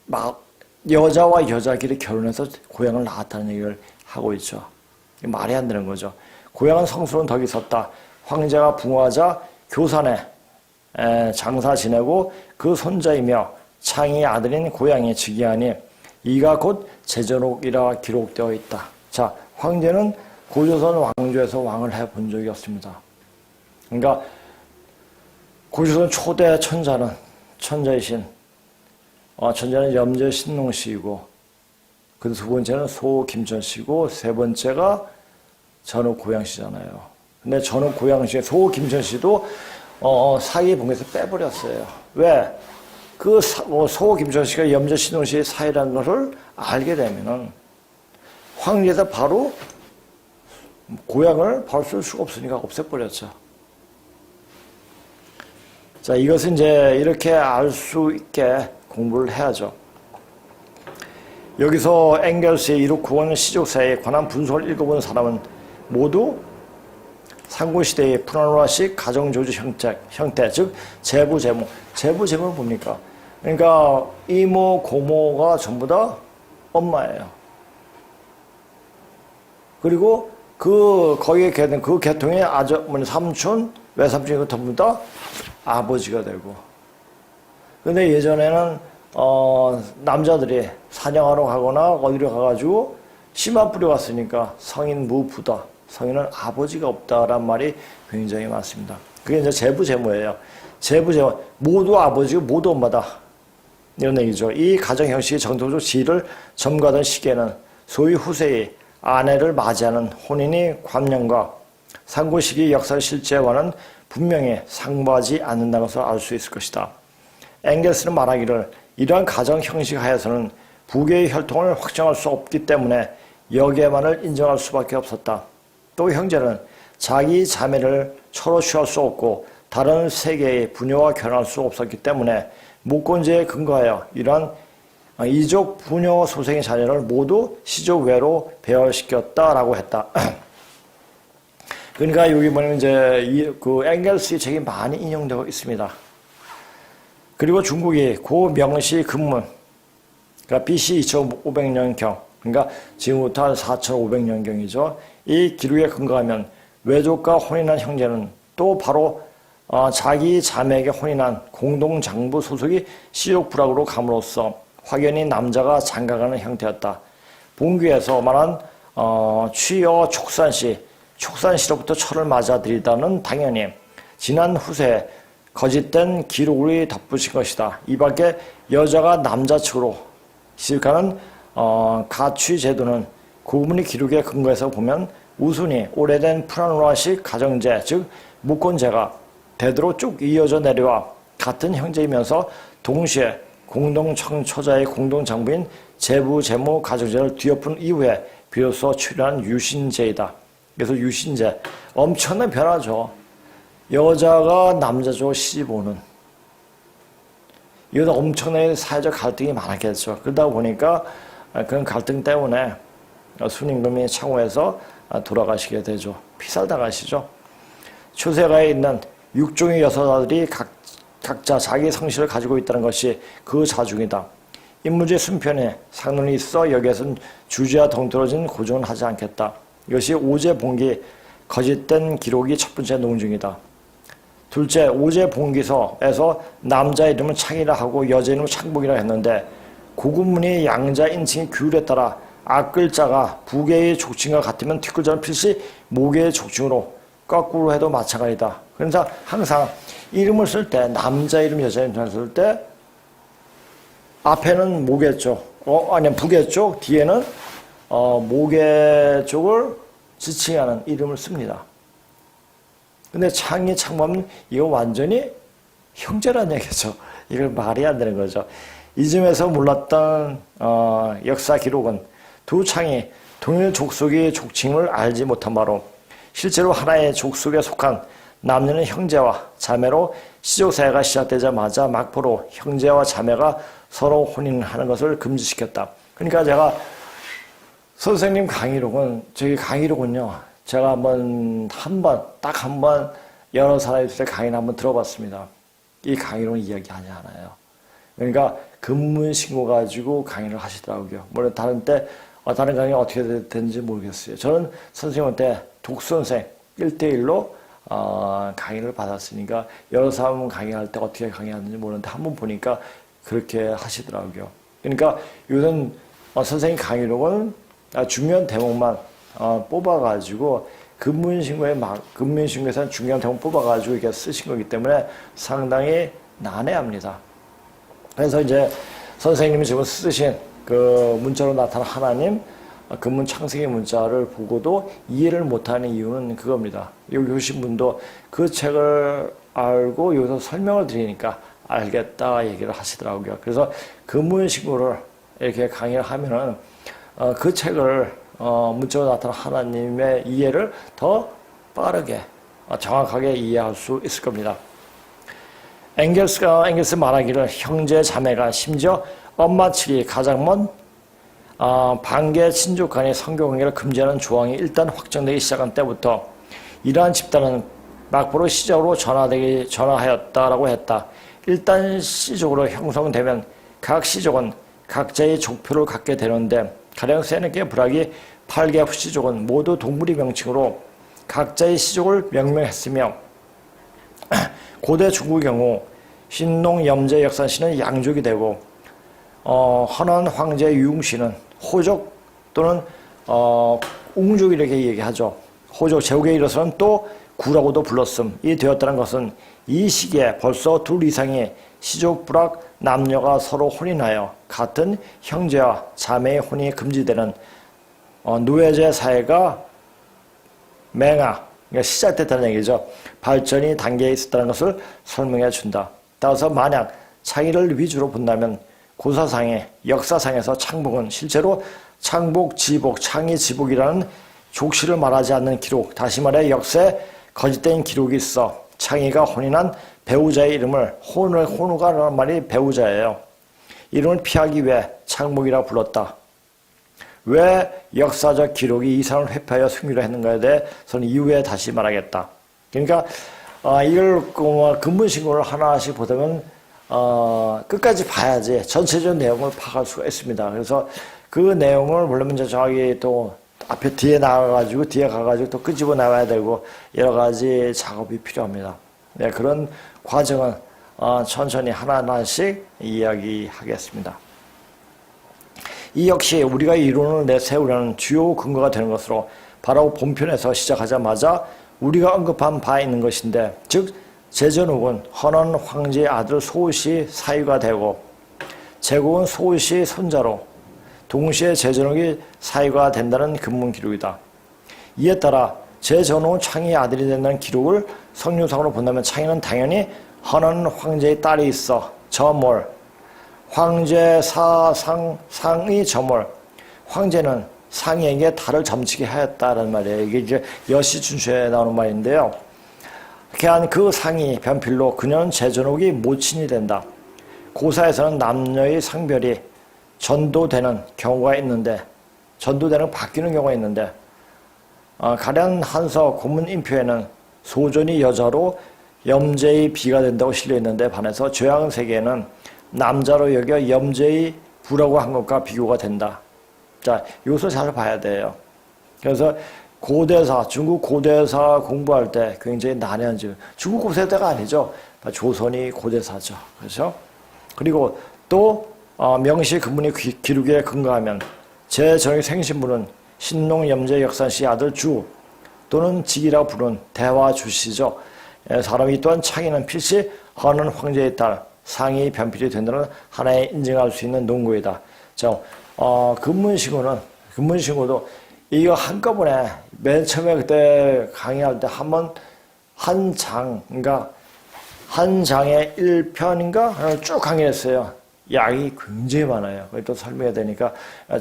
막 여자와 여자끼리 결혼해서 고향을 낳았다는 얘기를 하고 있죠. 말이 안 되는 거죠. 고향은 성스러운 덕이 있었다. 황제가 붕하자 교산에 장사 지내고 그 손자이며 창이 아들인 고향이 즉위하니 이가 곧 제전옥이라 기록되어 있다. 자, 황제는 고조선 왕조에서 왕을 해본 적이 없습니다. 그러니까 고조선 초대 천자는 천자이신 천자는 염제 신농씨이고 그 두 번째는 소 김천씨고 세 번째가 전욱 고양씨잖아요. 근데 전욱 고양씨 소 김천씨도 사기 봉에서 빼버렸어요. 왜? 그 소 김천씨가 염제 신농씨의 사이라는 것을 알게 되면은 황제에서 바로 고향을 바로 쓸 수가 없으니까 없애버렸죠. 자, 이것은 이제 이렇게 알 수 있게 공부를 해야죠. 여기서 엥겔스의 이룩구원 시족사에 관한 분석을 읽어본 사람은 모두 상고시대의 프라노라식 가정조주 형태, 즉 재부재물을 봅니까? 그러니까 이모, 고모가 전부 다 엄마예요. 그리고 거기에 계는 그 계통의 아주머니, 삼촌, 외삼촌이 전부 다 아버지가 되고. 근데 예전에는, 남자들이 사냥하러 가거나 어디로 가가지고 씨만 뿌려갔으니까 성인 무부다. 성인은 아버지가 없다란 말이 굉장히 많습니다. 그게 이제 제부제모예요. 제부제모. 모두 아버지고 모두 엄마다. 이런 얘기죠. 이 가정 형식이 전통적 지위를 점가하던 시기에는 소위 후세의 아내를 맞이하는 혼인이 관념과 상고 시기 역사의 실제와는 분명히 상부하지 않는다는 것을 알 수 있을 것이다. 엥겔스는 말하기를 이러한 가정 형식 하에서는 부계의 혈통을 확정할 수 없기 때문에 여기에만을 인정할 수밖에 없었다. 또 형제는 자기 자매를 서로 취할 수 없고 다른 세계의 부녀와 결혼할 수 없었기 때문에 목건제에 근거하여 이러한 이족 부녀 소생의 자녀를 모두 시족 외로 배열시켰다라고 했다. 그러니까 여기 보면 이제 그 엥겔스의 책이 많이 인용되고 있습니다. 그리고 중국이 고 명시 근문, 그러니까 BC 2500년경, 그러니까 지금부터 한 4500년경이죠. 이 기록에 근거하면 외족과 혼인한 형제는 또 바로 자기 자매에게 혼인한 공동장부 소속이 시족부락으로 감으로써 확연히 남자가 장가가는 형태였다. 본규에서 말한 취여 촉산시, 촉산시로부터 철을 맞아들이다는 당연히 지난 후세에 거짓된 기록을 덧붙인 것이다. 이 밖에 여자가 남자 측으로 시집가는 가취 제도는 구문의 기록에 근거해서 보면 우순히 오래된 프라누라식 가정제, 즉 무권제가 대대로 쭉 이어져 내려와 같은 형제이면서 동시에 공동청처자의 공동장부인 제부제모 가정제를 뒤엎은 이후에 비로소 출현한 유신제이다. 그래서 유신제, 엄청난 변화죠. 여자가 남자죠, 시집 오는. 이것도 엄청나게 사회적 갈등이 많았겠죠. 그러다 보니까 그런 갈등 때문에 순임금이 창호에서 돌아가시게 되죠. 피살당하시죠. 초세가에 있는 육종의 여사들이 각자 자기 성실을 가지고 있다는 것이 그 자중이다. 인무지 순편에 상론이 있어 여기에서는 주제와 동떨어진 고정은 하지 않겠다. 이것이 오제봉기 거짓된 기록이 첫 번째 논증이다. 둘째, 오제봉기서에서 남자 이름은 창이라 하고 여자 이름은 창복이라 했는데 고군문의 양자 인칭의 규율에 따라 앞글자가 부계의 족칭과 같으면 뒷글자는 필시 모계의 족칭으로 거꾸로 해도 마찬가지다. 그래서 항상 이름을 쓸 때 남자 이름, 여자 이름을 쓸 때 앞에는 모계 쪽, 아니면 부계 쪽, 뒤에는 모계 쪽을 지칭하는 이름을 씁니다. 근데 창이 창범은 이거 완전히 형제란 얘기죠. 이걸 말이 안 되는 거죠. 이쯤에서 몰랐던 역사 기록은 두 창이 동일 족속의 족칭을 알지 못한 바로 실제로 하나의 족속에 속한 남녀는 형제와 자매로 시족사회가 시작되자마자 막포로 형제와 자매가 서로 혼인하는 것을 금지시켰다. 그러니까 제가 선생님 강의록은요. 제가 딱 한 번 여러 사람이 있을 때 강의를 한번 들어봤습니다. 이 강의록은 이야기하지 않아요. 그러니까 근문신고 가지고 강의를 하시더라고요. 물론 다른 강의 어떻게 됐는지 모르겠어요. 저는 선생님한테 독선생 1대1로 강의를 받았으니까 여러 사람 강의할 때 어떻게 강의하는지 모르는데 한번 보니까 그렇게 하시더라고요. 그러니까 이건 선생님 강의록은 중요한 대목만 뽑아가지고 근문신고에서는 중요한 대목 뽑아가지고 이렇게 쓰신 거기 때문에 상당히 난해합니다. 그래서 이제 선생님이 지금 쓰신 그 문자로 나타난 하나님 근문 창세기 문자를 보고도 이해를 못하는 이유는 그겁니다. 여기 오신 분도 그 책을 알고 여기서 설명을 드리니까 알겠다 얘기를 하시더라고요. 그래서 근문신고를 이렇게 강의를 하면은 그 책을 문자로 나타난 하나님의 이해를 더 빠르게 정확하게 이해할 수 있을 겁니다. 엥겔스 말하기를 형제 자매가 심지어 엄마 측이 가장 먼 반계 친족 간의 성교관계를 금지하는 조항이 일단 확정되기 시작한 때부터 이러한 집단은 막부로 시작으로 전화하였다라고 했다. 일단 씨족으로 형성되면 각 씨족은 각자의 족표를 갖게 되는데 가령 세네케 불학이 8개 씨족은 모두 동물의 명칭으로 각자의 씨족을 명명했으며 고대 중국의 경우 신농, 염제, 역산씨는 양족이 되고 헌원, 황제, 유웅씨는 호족 또는 웅족 이렇게 얘기하죠. 호족, 제국에 이르서는 또 구라고도 불렀음. 이 되었다는 것은 이 시기에 벌써 둘 이상의 시족 불학 남녀가 서로 혼인하여 같은 형제와 자매의 혼이 금지되는 노예제 사회가 맹하, 그러니까 시작됐다는 얘기죠. 발전이 단계에 있었다는 것을 설명해 준다. 따라서 만약 창의를 위주로 본다면 고사상의 역사상에서 창복은 실제로 창복, 지복, 창의, 지복이라는 족시를 말하지 않는 기록, 다시 말해 역사에 거짓된 기록이 있어 창의가 혼인한 배우자의 이름을 혼우가라는 말이 배우자예요. 이름을 피하기 위해 창복이라 불렀다. 왜 역사적 기록이 이 사람을 회피하여 승리를 했는가에 대해서는 이후에 다시 말하겠다. 그러니까 이걸 근본신고를 하나씩 보다면 끝까지 봐야지 전체적인 내용을 파악할 수가 있습니다. 그래서 그 내용을 물론 이제 저기 또 앞에 뒤에 가가지고 또 끄집어 나와야 되고 여러 가지 작업이 필요합니다. 네, 그런 과정은 천천히 하나하나씩 이야기하겠습니다. 이 역시 우리가 이론을 내세우려는 주요 근거가 되는 것으로 바로 본편에서 시작하자마자 우리가 언급한 바 있는 것인데, 즉 제전욱은 헌원 황제의 아들 소우씨 사위가 되고 제국은 소우씨의 손자로 동시에 제전욱이 사위가 된다는 근문 기록이다. 이에 따라 제전욱은 창의의 아들이 된다는 기록을 성류상으로 본다면 창의는 당연히 헌원 황제의 딸이 있어 저몰 황제 상의 저몰 황제는 상의에게 달을 점치게 하였다는 말이에요. 이게 이제 여시춘추에 나오는 말인데요. 이렇게 한 그 상의 변필로 그녀는 제전욱이 모친이 된다. 고사에서는 남녀의 상별이 전도되는 경우가 있는데, 전도되는 바뀌는 경우가 있는데, 가련 한서 고문 인표에는 소전이 여자로 염제의 비가 된다고 실려 있는데 반해서 죄양 세계에는 남자로 여겨 염제의 부라고 한 것과 비교가 된다. 자, 이것을 잘 봐야 돼요. 그래서 고대사, 중국 고대사 공부할 때 굉장히 난해한지, 중국 고대사가 아니죠. 조선이 고대사죠. 그렇죠? 그리고 또 명시 근문의 기록에 근거하면 제전의 생신부는 신농 염제 역산씨 아들 주 또는 직이라 부른 대화 주씨죠. 사람이 또한 창의는 필시 헌은 황제의 딸 상이 변필이 된다는 하나의 인정할 수 있는 논거이다. 자, 근문신고도 이거 한꺼번에 맨 처음에 그때 강의할 때 그러니까 한 장에 1편인가 쭉 강의했어요. 양이 굉장히 많아요. 또 설명해야 되니까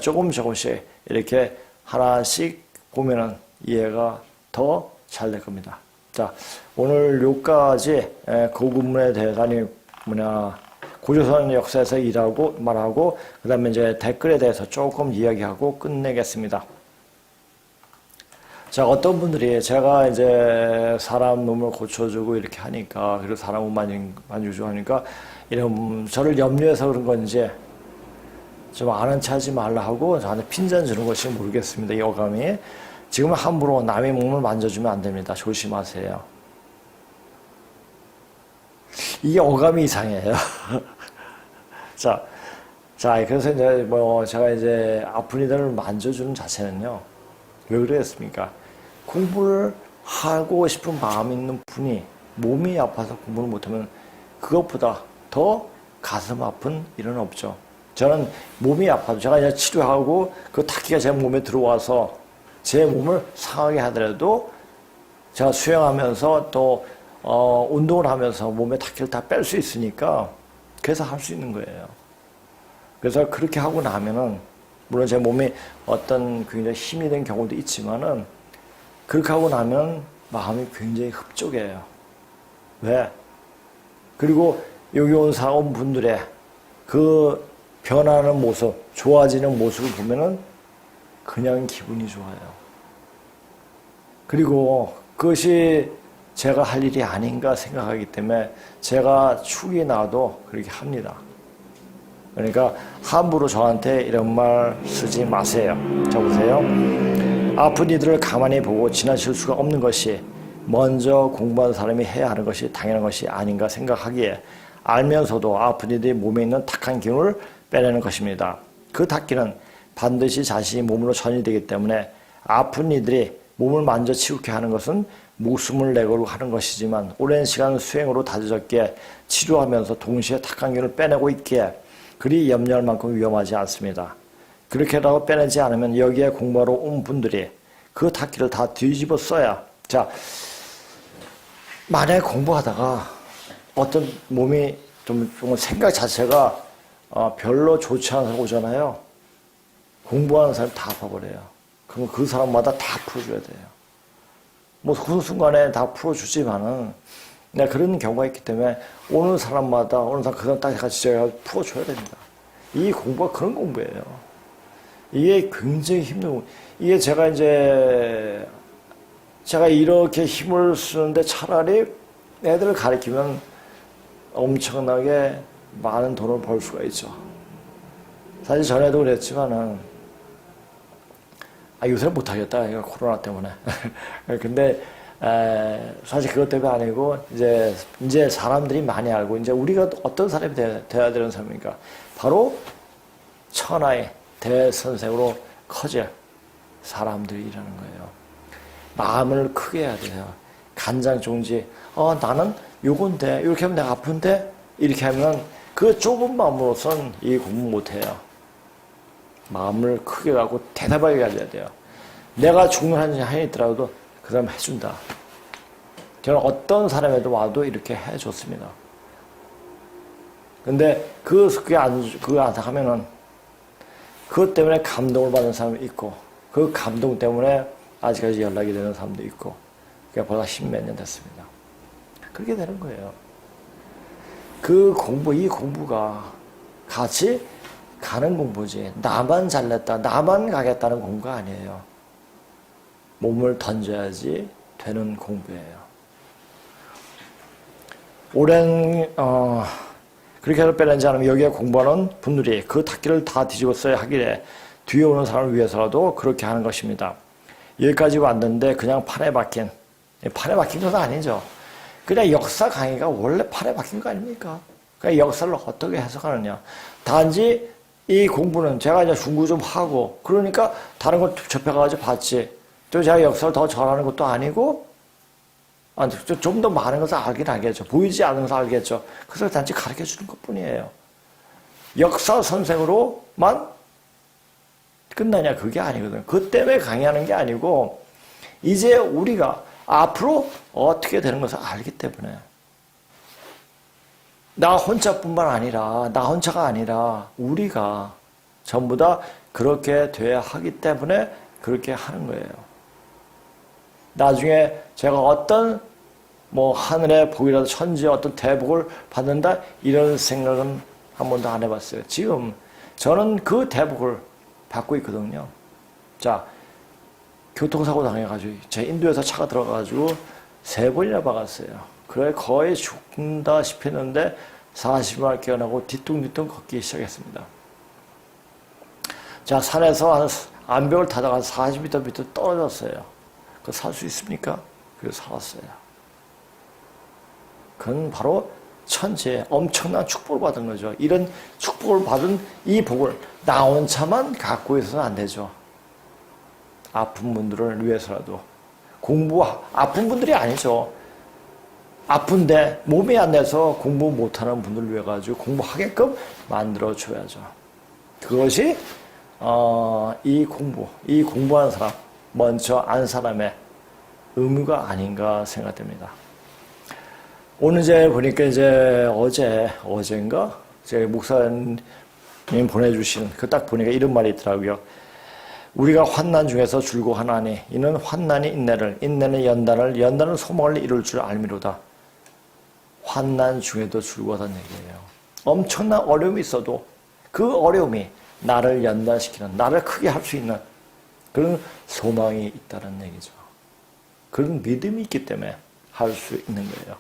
조금씩 이렇게 하나씩 보면은 이해가 더 잘 될 겁니다. 자, 오늘 요까지 고군문에 대해서 고조선 역사에서 말하고 그 다음에 이제 댓글에 대해서 조금 이야기하고 끝내겠습니다. 자, 어떤 분들이 제가 이제 사람 몸을 고쳐주고 이렇게 하니까, 그리고 사람 몸 만져주고 하니까 이런 저를 염려해서 그런 건지 좀 아는 체 하지 말라 하고 저한테 핀잔 주는 것이 모르겠습니다. 이 어감이. 지금 함부로 남의 몸을 만져주면 안 됩니다. 조심하세요. 이게 어감이 이상해요. 자, 그래서 이제 제가 이제 아픈 이들을 만져주는 자체는요. 왜 그랬습니까? 공부를 하고 싶은 마음이 있는 분이 몸이 아파서 공부를 못하면 그것보다 더 가슴 아픈 일은 없죠. 저는 몸이 아파도 제가 이제 치료하고 그 타기가 제 몸에 들어와서 제 몸을 상하게 하더라도 제가 수영하면서 또 운동을 하면서 몸에 타기를 다 뺄 수 있으니까 그래서 할 수 있는 거예요. 그래서 그렇게 하고 나면은 물론 제 몸이 어떤 굉장히 힘이 된 경우도 있지만은 그렇게 하고 나면 마음이 굉장히 흡족해요. 왜? 그리고 여기 온 분들의 그 변하는 모습, 좋아지는 모습을 보면은 그냥 기분이 좋아요. 그리고 그것이 제가 할 일이 아닌가 생각하기 때문에 제가 축이 나도 그렇게 합니다. 그러니까 함부로 저한테 이런 말 쓰지 마세요. 자, 보세요. 아픈 이들을 가만히 보고 지나칠 수가 없는 것이 먼저 공부한 사람이 해야 하는 것이 당연한 것이 아닌가 생각하기에 알면서도 아픈 이들이 몸에 있는 탁한 기운을 빼내는 것입니다. 그 탁기는 반드시 자신이 몸으로 전이되기 때문에 아픈 이들이 몸을 만져 치우게 하는 것은 목숨을 내걸고 하는 것이지만 오랜 시간 수행으로 다져졌기에 치료하면서 동시에 탁한 기운을 빼내고 있기에 그리 염려할 만큼 위험하지 않습니다. 그렇게라도 빼내지 않으면 여기에 공부하러 온 분들이 그 탁기를 다 뒤집어 써야, 자, 만약에 공부하다가 어떤 몸이 좀 생각 자체가 별로 좋지 않아서 오잖아요. 공부하는 사람 다 아파버려요. 그럼 그 사람마다 다 풀어줘야 돼요. 뭐 그 순간에 다 풀어주지만은 내가 그런 경우가 있기 때문에 오는 사람마다 그 사람 딱 같이 제가 풀어줘야 됩니다. 이 공부가 그런 공부예요. 이게 굉장히 힘든, 이게 제가 이렇게 힘을 쓰는데 차라리 애들을 가르치면 엄청나게 많은 돈을 벌 수가 있죠. 사실 전에도 그랬지만은, 요새는 못하겠다. 이거 코로나 때문에. 근데, 사실 그것 때문에 아니고, 이제 사람들이 많이 알고, 이제 우리가 어떤 사람이 돼야 되는 사람입니까? 바로 천하의 대선생으로 커질 사람들이라는 거예요. 마음을 크게 해야 돼요. 간장종지, 나는 요건데, 이렇게 하면 내가 아픈데, 이렇게 하면 그 좁은 마음으로선 이 공부 못해요. 마음을 크게 갖고 대답하게 가져야 돼요. 내가 죽는 한이 있더라도 그 사람 해준다. 저는 어떤 사람에도 와도 이렇게 해줬습니다. 근데 그게 안 하면은 그것 때문에 감동을 받는 사람이 있고 그 감동 때문에 아직까지 연락이 되는 사람도 있고 그게 벌써 10몇 년 됐습니다. 그렇게 되는 거예요. 이 공부가 같이 가는 공부지 나만 잘냈다 나만 가겠다는 공부가 아니에요. 몸을 던져야지 되는 공부예요. 오랜 그렇게 해서 빼내지 않으면 여기에 공부하는 분들이 그 탁기를 다 뒤집어 써야 하기에 뒤에 오는 사람을 위해서라도 그렇게 하는 것입니다. 여기까지 왔는데 그냥 판에 박힌 건 아니죠. 그냥 역사 강의가 원래 판에 박힌 거 아닙니까? 그러니까 역사를 어떻게 해석하느냐. 단지 이 공부는 제가 이제 중국 좀 하고 그러니까 다른 걸 접해가지고 봤지. 또 제가 역사를 더 잘하는 것도 아니고 좀 더 많은 것을 알긴 알겠죠. 보이지 않는 것을 알겠죠. 그래서 단지 가르쳐주는 것뿐이에요. 역사 선생으로만 끝나냐 그게 아니거든요. 그 때문에 강의하는 게 아니고 이제 우리가 앞으로 어떻게 되는 것을 알기 때문에 나 혼자뿐만 아니라 나 혼자가 아니라 우리가 전부 다 그렇게 돼야 하기 때문에 그렇게 하는 거예요. 나중에 제가 어떤 하늘의 복이라도 천지의 어떤 대복을 받는다 이런 생각은 한 번도 안 해봤어요. 지금 저는 그 대복을 받고 있거든요. 자, 교통사고 당해가지고 제 인도에서 차가 들어가가지고 3번이나 박았어요. 그래 거의 죽는다 싶었는데 40만 깨어나고 뒤뚱뒤뚱 걷기 시작했습니다. 자, 산에서 한 암벽을 타다가 40m 밑으로 떨어졌어요. 그거 살 수 있습니까? 그래서 살았어요. 그건 바로 천지에 엄청난 축복을 받은 거죠. 이런 축복을 받은 이 복을 나 혼자만 갖고 있어서는 안 되죠. 아픈 분들을 위해서라도 아픈 분들이 아니죠. 아픈데 몸이 안 돼서 공부 못하는 분들을 위해 가지고 공부하게끔 만들어 줘야죠. 그것이 이 공부하는 사람 먼저 안 사람의 의무가 아닌가 생각됩니다. 오늘 보니까 어제인가 제 목사님 보내주신 딱 보니까 이런 말이 있더라고요. 우리가 환난 중에서 즐거워하나니 이는 환난이 인내를 인내는 연단을 연단은 소망을 이룰 줄 알미로다. 환난 중에도 즐거워하다는 얘기예요. 엄청난 어려움이 있어도 그 어려움이 나를 연단시키는 나를 크게 할 수 있는 그런 소망이 있다는 얘기죠. 그런 믿음이 있기 때문에 할 수 있는 거예요.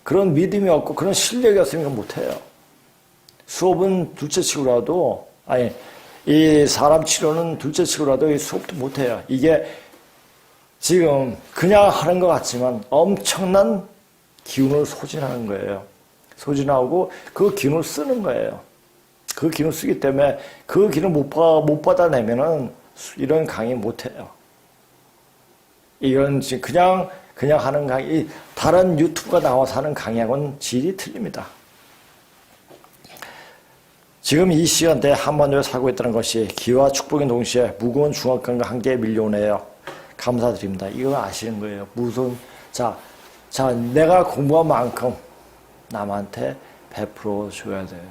그런 믿음이 없고 그런 실력이 없으면 못해요. 수업은 둘째치고라도 아니 이 사람 치료는 둘째치고라도 이 수업도 못해요. 이게 지금 그냥 하는 것 같지만 엄청난 기운을 소진하는 거예요. 소진하고 그 기운을 쓰는 거예요. 그 기운을 쓰기 때문에 그 기운을 못 받아내면은 이런 강의 못해요. 이건 지금 그냥 하는 강의, 다른 유튜브가 나와서 하는 강의하고는 질이 틀립니다. 지금 이 시간대에 한반도에 살고 있다는 것이 기와 축복인 동시에 무거운 중압감과 함께 밀려오네요. 감사드립니다. 이거 아시는 거예요. 자, 내가 공부한 만큼 남한테 베풀어 줘야 돼요.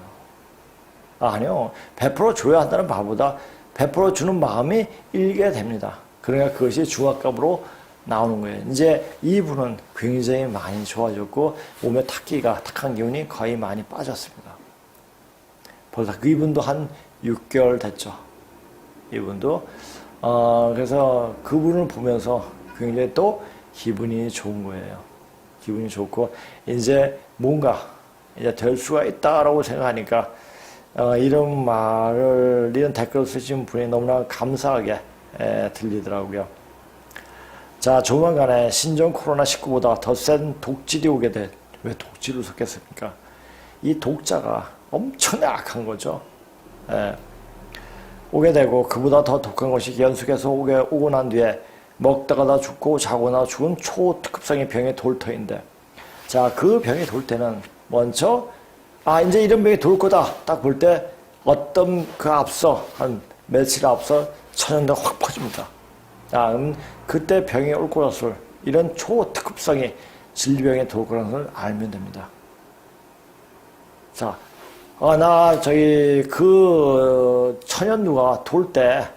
아니요. 베풀어 줘야 한다는 말보다 베풀어 주는 마음이 일게 됩니다. 그러니까 그것이 중압감으로 나오는 거예요. 이제 이분은 굉장히 많이 좋아졌고 몸에 탁한 기운이 거의 많이 빠졌습니다. 벌써 이분도 한 6개월 됐죠. 이분도 그래서 그분을 보면서 굉장히 또 기분이 좋은 거예요. 기분이 좋고 이제 뭔가 이제 될 수가 있다라고 생각하니까 이런 댓글을 쓰신 분이 너무나 감사하게 들리더라고요. 자, 조만간에 신종 코로나19보다 더 센 독질이 오게 돼. 왜 독질을 섞였습니까? 이 독자가 엄청 악한 거죠. 오게 되고 그보다 더 독한 것이 연속해서 오고 난 뒤에 먹다가 다 죽고 자거나 죽은 초특급성의 병의 돌터인데, 자, 그 병이 돌 때는 먼저 이제 이런 병이 돌 거다 딱 볼 때 어떤 그 앞서 한 며칠 앞서 천연도 확 퍼집니다. 자, 그때 병이 올 거라서 이런 초특급성의 질병이 돌 거라는 걸 알면 됩니다. 자, 그 천연두가 돌 때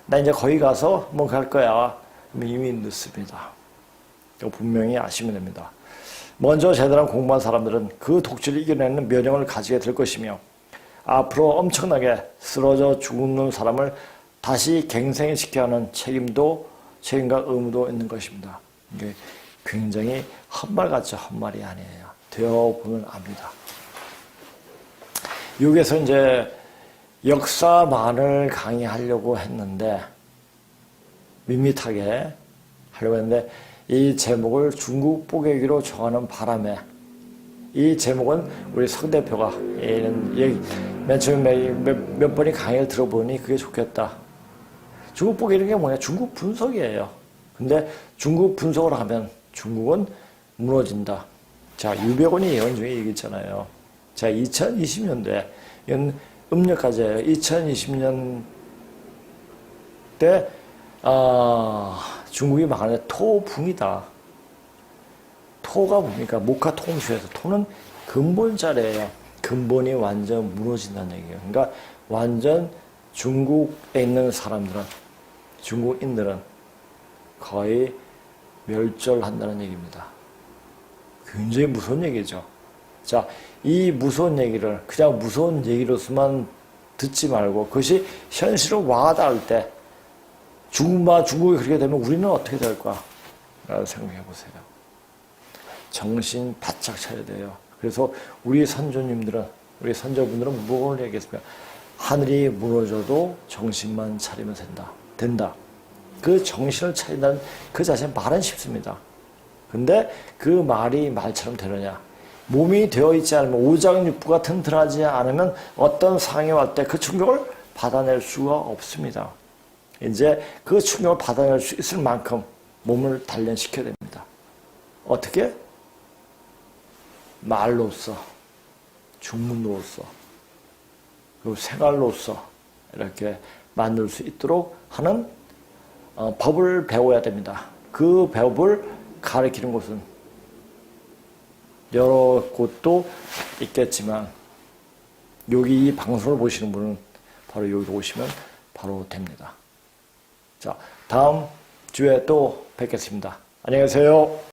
나 이제 거기 가서 뭐 갈 거야. 이미 늦습니다. 이거 분명히 아시면 됩니다. 먼저 제대로 공부한 사람들은 그 독질을 이겨내는 면역을 가지게 될 것이며 앞으로 엄청나게 쓰러져 죽는 사람을 다시 갱생시켜야 하는 책임과 의무도 있는 것입니다. 이게 굉장히 헛말 같죠. 헛말이 아니에요. 되어보면 압니다. 여기에서 이제 역사만을 강의하려고 했는데, 밋밋하게 하려고 했는데, 이 제목을 중국 뽀개기로 정하는 바람에, 이 제목은 우리 성 대표가 맨 처음에 몇 번이 강의를 들어보니 그게 좋겠다. 중국 뽀개기는 게 뭐냐? 중국 분석이에요. 근데 중국 분석을 하면 중국은 무너진다. 자, 유백원이 예언 중에 얘기했잖아요. 자, 2020년도에, 이건 음력까지예요. 2020년 때, 중국이 망하는데 토붕이다. 토가 뭡니까? 목화 통수에서 토는 근본자래요. 근본이 완전 무너진다는 얘기예요. 그러니까 완전 중국에 있는 사람들은, 중국인들은 거의 멸절한다는 얘기입니다. 굉장히 무서운 얘기죠. 자, 이 무서운 얘기를 그냥 무서운 얘기로서만 듣지 말고 그것이 현실로 와닿을 때 중국이 그렇게 되면 우리는 어떻게 될까? 라고 생각해 보세요. 정신 바짝 차려야 돼요. 그래서 우리 선조님들은, 우리 선조분들은 무엇을 얘기했습니까? 하늘이 무너져도 정신만 차리면 된다. 그 정신을 차린다는 그 자체 말은 쉽습니다. 근데 그 말이 말처럼 되느냐? 몸이 되어 있지 않으면, 오장육부가 튼튼하지 않으면 어떤 상황이 왔을 때 그 충격을 받아낼 수가 없습니다. 이제 그 충격을 받아낼 수 있을 만큼 몸을 단련시켜야 됩니다. 어떻게? 말로써, 중문으로써, 그리고 생활로써 이렇게 만들 수 있도록 하는 법을 배워야 됩니다. 그 법을 가르치는 곳은 여러 곳도 있겠지만 여기 이 방송을 보시는 분은 바로 여기 오시면 바로 됩니다. 자, 다음 주에 또 뵙겠습니다. 안녕히 계세요.